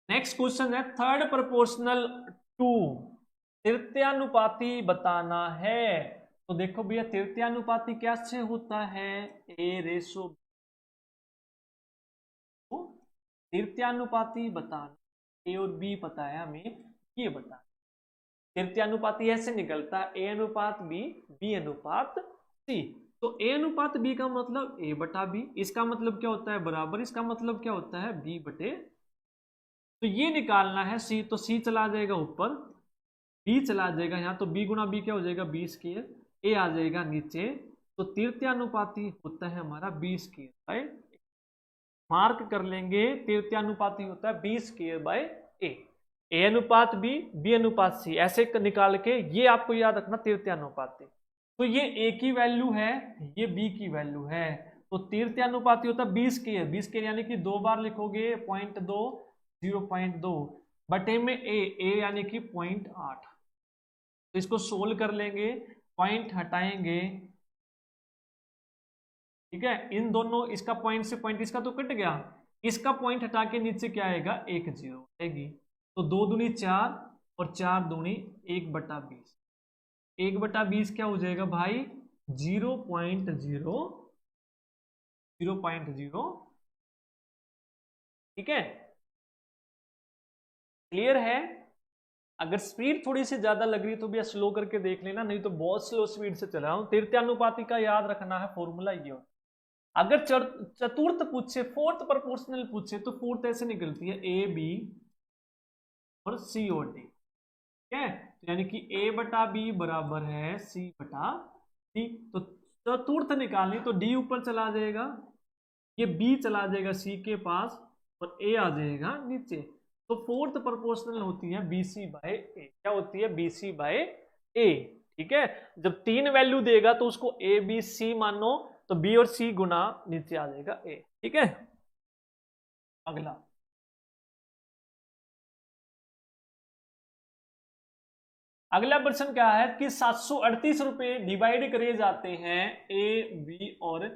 नेक्स्ट क्वेश्चन है थर्ड प्रोपोर्शनल टू, तृतीयानुपाती बताना है। तो देखो भैया तृतीयानुपाती कैसे होता है, ए रेशो, तृतीयानुपाती बताना, ए और बी पता है हमें, ये बता, तृतीयानुपाती ऐसे निकलता है ए अनुपात बी अनुपात सी। तो ए अनुपात बी का मतलब ए बटा बी, इसका मतलब क्या होता है बराबर, इसका मतलब क्या होता है बी बटे, तो ये निकालना है सी, तो सी चला जाएगा ऊपर, बी चला जाएगा यहाँ, तो बी गुणा बी क्या हो जाएगा, 20 की, ए आ जाएगा नीचे। तो तृतीयानुपाती होता है हमारा 20 की, राइट, मार्क कर लेंगे, तृतीयानुपाती होता है 20 की बाय ए अनुपात बी अनुपात सी, ऐसे निकाल के ये आपको याद रखना तृतीयानुपाती। तो ये ए की वैल्यू है, ये बी की वैल्यू है, तो तृतीयानुपाती होता है 20 की, 20 के यानी कि 2 बार लिखोगे 0.2, 0.2 बटे में ए यानी कि 0.8। तो इसको सोल्व कर लेंगे, पॉइंट हटाएंगे, ठीक है, इन दोनों, इसका पॉइंट से पॉइंट इसका तो कट गया, इसका पॉइंट हटा के नीचे क्या आएगा, 1 0 आएगी। तो 2 दूनी 4 और 4 दूनी 1/20, 1/20 क्या हो जाएगा भाई, 0.0, 0.0। ठीक है, क्लियर है। अगर स्पीड थोड़ी सी ज्यादा लग रही तो भी स्लो करके देख लेना, नहीं तो बहुत स्लो स्पीड से चल रहा हूं। तृतीयानुपाती का याद रखना है फॉर्मूला ये होता है। अगर चतुर्थ पूछे, फोर्थ प्रोपोर्शनल पूछे, तो फोर्थ ऐसे निकलती है ए बी और सी और डी। ठीक है, यानी कि ए बटा बी बराबर है सी बटा डी। तो चतुर्थ निकालनी तो डी ऊपर चला जाएगा, ये बी चला जाएगा सी के पास और ए आ जाएगा नीचे। तो फोर्थ प्रोपोर्शनल होती है BC बाय ए, क्या होती है BC बाय ए। ठीक है, जब 3 वैल्यू देगा तो उसको ए बी सी मानो, तो बी और सी गुना नीचे आ जाएगा ए। ठीक है, अगला अगला प्रश्न क्या है कि 738 रुपए डिवाइड करे जाते हैं ए बी और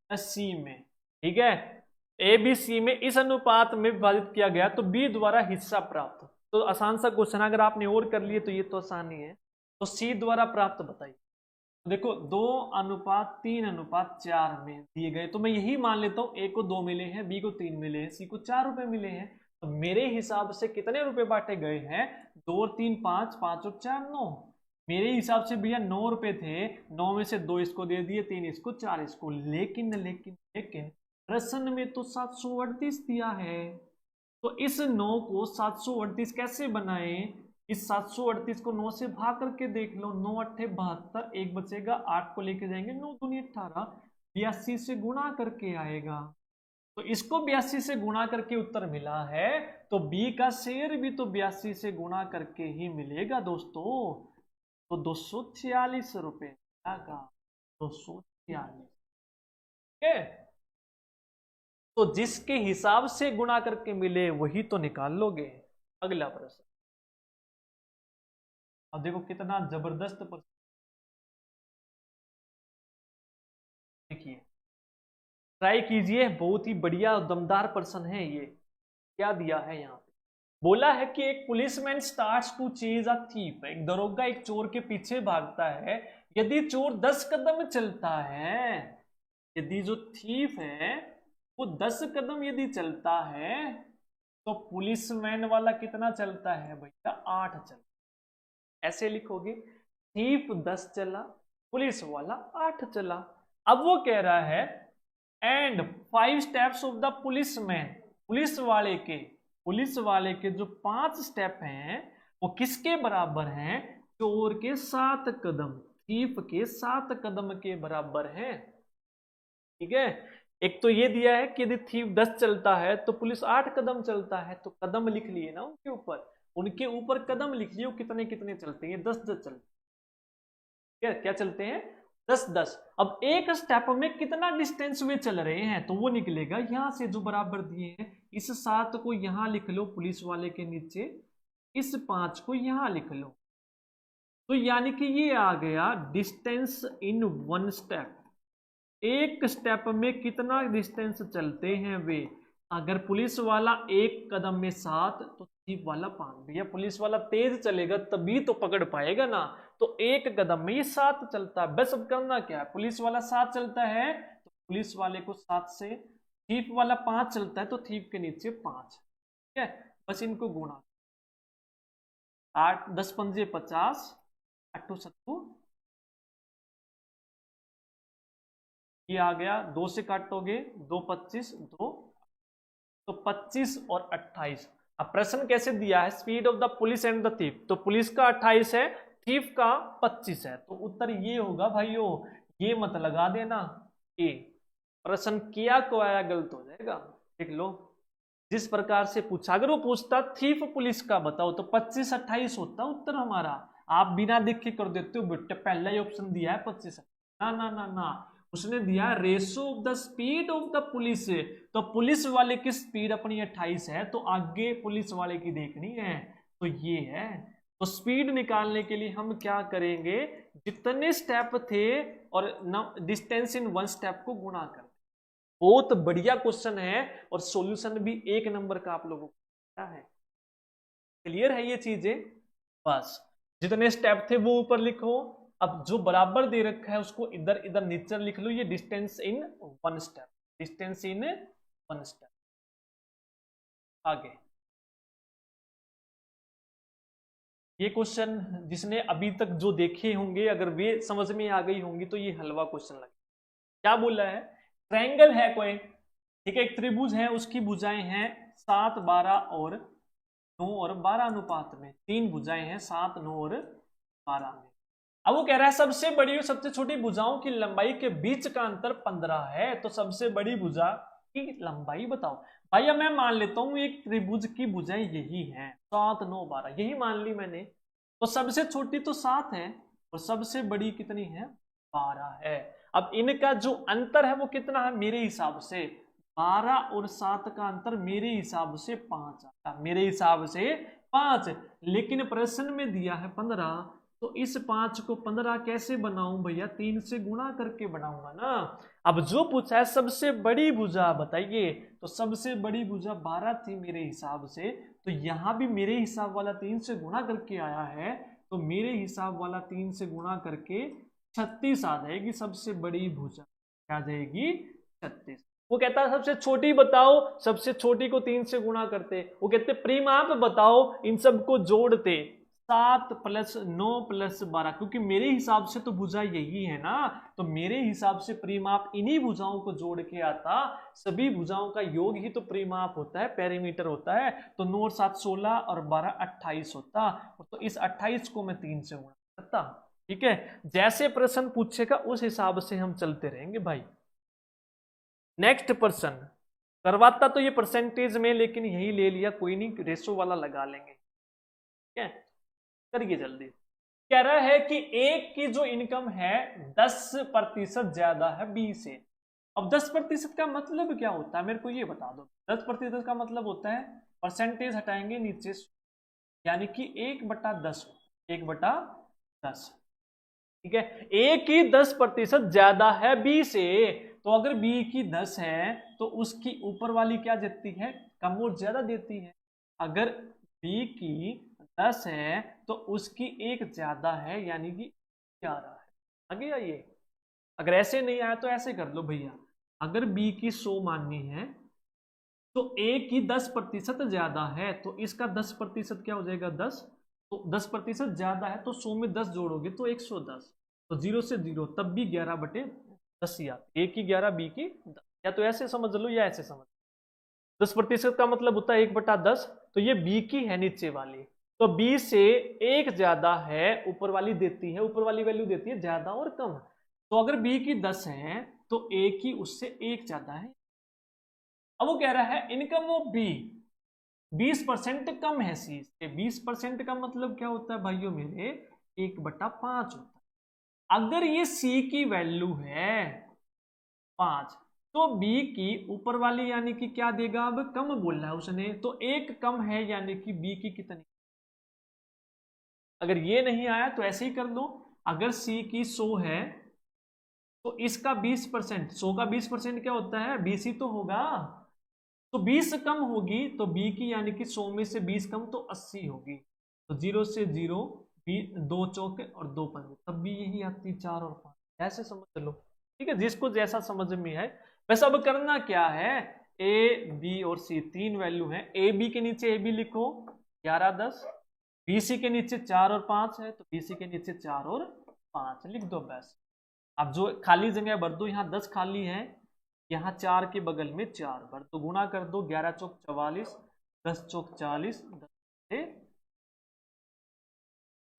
सी में। ठीक है, ए बी सी में इस अनुपात में विभाजित किया गया, तो बी द्वारा हिस्सा प्राप्त। तो आसान सा क्वेश्चन, अगर आपने और कर लिए तो ये तो आसान ही है। तो सी द्वारा प्राप्त बताइए। देखो 2:3:4 में दिए गए, तो मैं यही मान लेता हूं ए को 2 मिले हैं, बी को 3 मिले हैं, सी को 4 रुपए मिले हैं। तो मेरे हिसाब से कितने रुपए बांटे गए हैं, 2 और 3 5, 5 और 4 9। मेरे हिसाब से भैया 9 रुपए थे, 9 में से 2 इसको दे दिए, 3 इसको, 4 इसको। लेकिन लेकिन लेकिन प्रश्न में तो 738 दिया है, तो इस 9 को 738 कैसे बनाए, इस 738 को 9 से भाग करके देख लो, 9 8 72, 1 बचेगा, 8 को लेके जाएंगे, 9 दूनी 18, 82 से गुणा करके आएगा। तो इसको 82 से गुणा करके उत्तर मिला है, तो बी का शेयर भी तो 82 से गुणा करके ही मिलेगा दोस्तों। तो 246 रुपए का 246। ठीक है, तो जिसके हिसाब से गुणा करके मिले वही तो निकाल लोगे। अगला प्रश्न, अब देखो कितना जबरदस्त प्रश्न, देखिए ट्राई कीजिए, बहुत ही बढ़िया दमदार प्रश्न है ये। क्या दिया है यहाँ पे, बोला है कि एक policeman starts to chase a thief, एक दरोगा एक चोर के पीछे भागता है, यदि चोर 10 कदम चलता है, यदि जो थीफ है वो 10 कदम यदि चलता है, तो पुलिसमैन वाला कितना चलता है भैया? 8 चलता। ऐसे लिखोगे, थीफ 10 चला, पुलिस वाला 8 चला। अब वो कह रहा है and 5 steps of the policeman, police वाले के जो 5 स्टेप हैं वो किसके बराबर हैं? चोर के 7 कदम, थीफ के 7 कदम के बराबर हैं। ठीक है, एक तो ये दिया है कि यदि थीफ 10 चलता है तो पुलिस 8 कदम चलता है, तो कदम लिख लिए ना उनके ऊपर कदम लिख लिए, कितने कितने चलते हैं? 10 10 चलते हैं। क्या चलते हैं? 10 10। अब एक स्टेप में कितना डिस्टेंस वे चल रहे हैं तो वो निकलेगा यहां से जो बराबर दिए हैं, इस 7 को यहां लिख लो पुलिस वाले के नीचे, इस 5 को यहां लिख लो, तो यानी कि ये आ गया डिस्टेंस इन 1 स्टेप। एक स्टेप में कितना डिस्टेंस चलते हैं वे? अगर पुलिस वाला एक कदम में 7 तो थीफ वाला 5। भैया पुलिस वाला तेज चलेगा तभी तो पकड़ पाएगा ना, तो एक कदम में ये 7 चलता है। बस अब करना क्या है, पुलिस वाला 7 चलता है तो पुलिस वाले को 7 से, थीफ वाला 5 चलता है तो थीफ के नीचे 5। ठीक है, बस इनको गुणा, 8 10 पंजे 50, 8 7, ये आ गया, 2 से काटोगे 2 25 2, तो 25 और 28। अब प्रश्न कैसे दिया है? Speed of the police and the thief, तो पुलिस का 28 है, थीफ का 25 है, तो उत्तर ये होगा भाइयों। ये मत लगा देना, ए प्रश्न किया को आया गलत हो जाएगा। देख लो जिस प्रकार से पूछा, अगर वो पूछता थीफ पुलिस का बताओ तो 25 28 होता उत्तर हमारा। आप बिना देखे कर देते हो बेटे, पहला ही ऑप्शन दिया है 25। ना ना ना ना, उसने दिया ratio of the speed of the police, तो पुलिस वाले की स्पीड अपनी 28 है, तो आगे पुलिस वाले की देखनी है, तो ये है। तो स्पीड निकालने के लिए हम क्या करेंगे, जितने स्टेप थे और डिस्टेंस इन 1 स्टेप को गुणा कर। बहुत बढ़िया क्वेश्चन है और सॉल्यूशन भी 1 नंबर का आप लोगों को पता है। क्लियर है ये चीजें? बस जितने स्टेप थे वो ऊपर लिखो, अब जो बराबर दे रखा है उसको इधर इधर नीचे लिख लो, ये distance in 1 step, distance in 1 step. आगे ये क्वेश्चन जिसने अभी तक जो देखे होंगे, अगर वे समझ में आ गई होंगी तो ये हलवा क्वेश्चन लगे। क्या बोला है? ट्रायंगल है कोई, ठीक है, एक त्रिभुज है, उसकी भुजाएं हैं 7 12 और 9 और 12 अनुपात में, 3 भुजाएं हैं 7 9 और 12 में। अब वो कह रहा है सबसे बड़ी और सबसे छोटी भुजाओं की लंबाई के बीच का अंतर 15 है, तो सबसे बड़ी भुजा की लंबाई बताओ। भैया मैं मान लेता हूं एक त्रिभुज की भुजाएं यही हैं 7 9 12, यही मान ली मैंने, तो सबसे छोटी तो 7 है और सबसे बड़ी कितनी है? 12 है। अब इनका जो अंतर है वो कितना है? मेरे हिसाब से 12 और 7 का अंतर मेरे हिसाब से 5 आता, मेरे हिसाब से 5, लेकिन प्रश्न में दिया है 15, तो इस 5 को 15 कैसे बनाऊं भैया? 3 से गुणा करके बनाऊंगा ना। अब जो पूछा है सबसे बड़ी भुजा बताइए, तो सबसे बड़ी भुजा 12 थी मेरे हिसाब से, तो यहां भी मेरे हिसाब वाला 3 से गुणा करके आया है, तो मेरे हिसाब वाला 3 से गुणा करके 36 आ जाएगी सबसे बड़ी भुजा। क्या जाएगी? 36। वो कहता है सबसे छोटी बताओ, सबसे छोटी को 3 से गुणा करते, वो कहते परिमाप बताओ, इन सबको जोड़ते 7 + 9 + 12, क्योंकि मेरे हिसाब से तो भुजा यही है ना, तो मेरे हिसाब से परिमाप इन्हीं भुजाओं को जोड़ के आता, सभी भुजाओं का योग ही तो परिमाप होता है, पेरीमीटर होता है, तो 9 और 7 16 और 12 28 होता, तो इस 28 को मैं 3 से गुणा करता। ठीक है, जैसे प्रश्न पूछेगा उस हिसाब से हम चलते रहेंगे भाई। नेक्स्ट प्रश्न करवाता तो ये परसेंटेज में, लेकिन यही ले लिया, कोई नहीं, रेशो वाला लगा लेंगे। ठीक है, करिए जल्दी। कह रहा है कि एक की जो इनकम है 10% ज्यादा है बी से। अब 10% का मतलब क्या होता है मेरे को ये बता दो। 10% का मतलब होता है, परसेंटेज हटाएंगे नीचे, यानी कि 1/10, 1/10। ठीक है, ए की 10% ज्यादा है बी से, तो अगर बी की 10 है तो उसकी ऊपर वाली क्या देती है? कम और ज्यादा देती है। अगर बी की 10 है तो उसकी 1 ज्यादा है, यानी कि 11 है। आगे आइए। अगर ऐसे नहीं आया तो ऐसे कर लो भैया, अगर बी की 100 माननी है तो ए की 10% ज्यादा है, तो इसका 10% क्या हो जाएगा 10, तो 10% ज्यादा है तो 100 में 10 जोड़ोगे तो 110, तो 0 से 0 तब भी 11/10 ही आता, ए की 11 बी की 10, या तो ऐसे समझ लो या ऐसे समझ। 10% का मतलब होता है 1/10, तो ये बी की है नीचे वाली, तो बी से एक ज्यादा है, ऊपर वाली देती है, ऊपर वाली वैल्यू देती है ज्यादा और कम। तो अगर बी की 10 है तो ए की उससे एक ज्यादा है। अब वो कह रहा है इनकम ऑफ बी 20% कम है सी से। 20% का मतलब क्या होता है भाइयों मेरे, 1/5 होता है। अगर ये सी की वैल्यू है 5, तो बी की ऊपर वाली यानी कि क्या देगा, अब कम बोला है उसने, तो एक कम है यानी कि बी की कितनी। अगर ये नहीं आया तो ऐसे ही कर दो, अगर सी की 100 है तो इसका 20%, 100 का 20% क्या होता है 20 ही तो होगा, तो 20 कम होगी तो बी की यानी कि 100 में से 20 कम तो 80 होगी, तो 0 से 0, 2 चौके और 2 पंजे, तब भी यही आती 4 और 5, ऐसे समझ लो। ठीक है, जिसको जैसा समझ में है। वैसे अब करना क्या है, ए बी और सी तीन वैल्यू है, ए बी के नीचे ए बी लिखो 11 10, बी सी के नीचे 4 और 5 है तो बी सी के नीचे 4 और 5 लिख दो बस। अब जो खाली जगह भर दो, यहाँ 10 खाली है, यहाँ 4 के बगल में 4 भर दो, गुणा कर दो, 11 चौक 44, 10 चौक 40, 10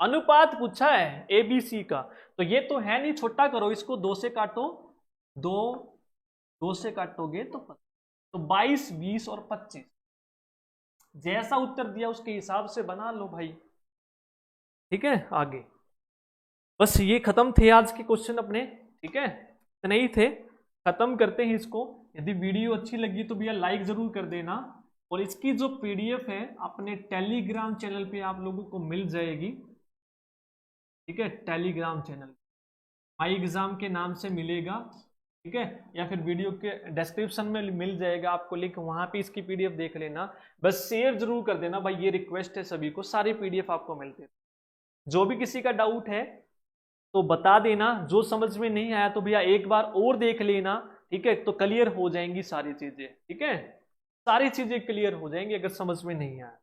अनुपात पूछा है ए बी सी का, तो ये तो है नहीं, छोटा करो इसको, 2 से काटो, 2 2 से काटोगे तो 22, 20 और 25, जैसा उत्तर दिया उसके हिसाब से बना लो भाई। ठीक है, आगे बस ये खत्म थे आज के क्वेश्चन अपने। ठीक है, इतने ही थे, खत्म करते हैं इसको। यदि वीडियो अच्छी लगी तो भैया लाइक जरूर कर देना, और इसकी जो पीडीएफ है अपने टेलीग्राम चैनल पे आप लोगों को मिल जाएगी। ठीक है, टेलीग्राम चैनल माई एग्जाम के नाम से मिलेगा। ठीक है, या फिर वीडियो के डिस्क्रिप्शन में मिल जाएगा आपको लिंक, वहां पे इसकी पीडीएफ देख लेना। बस शेयर जरूर कर देना भाई, ये रिक्वेस्ट है सभी को, सारी पीडीएफ आपको मिलती है। जो भी किसी का डाउट है तो बता देना, जो समझ में नहीं आया तो भैया एक बार और देख लेना। ठीक है, तो क्लियर हो जाएंगी सारी चीजें। ठीक है, सारी चीजें क्लियर हो जाएंगी अगर समझ में नहीं आया।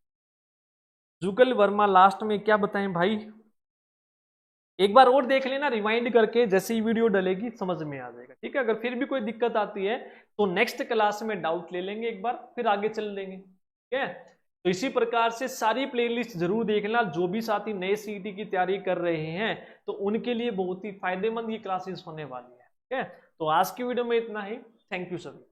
जुगल वर्मा लास्ट में क्या बताएं भाई, एक बार और देख लेना रिवाइंड करके, जैसे ही वीडियो डलेगी समझ में आ जाएगा। ठीक है, अगर फिर भी कोई दिक्कत आती है तो नेक्स्ट क्लास में डाउट ले लेंगे एक बार, फिर आगे चल देंगे। ठीक है, तो इसी प्रकार से सारी प्लेलिस्ट जरूर देखना, जो भी साथी नए सीईटी की तैयारी कर रहे हैं तो उनके लिए बहुत ही फायदेमंद ये क्लासेस होने वाली है। ठीक है, तो आज की वीडियो में इतना ही, थैंक यू सभी।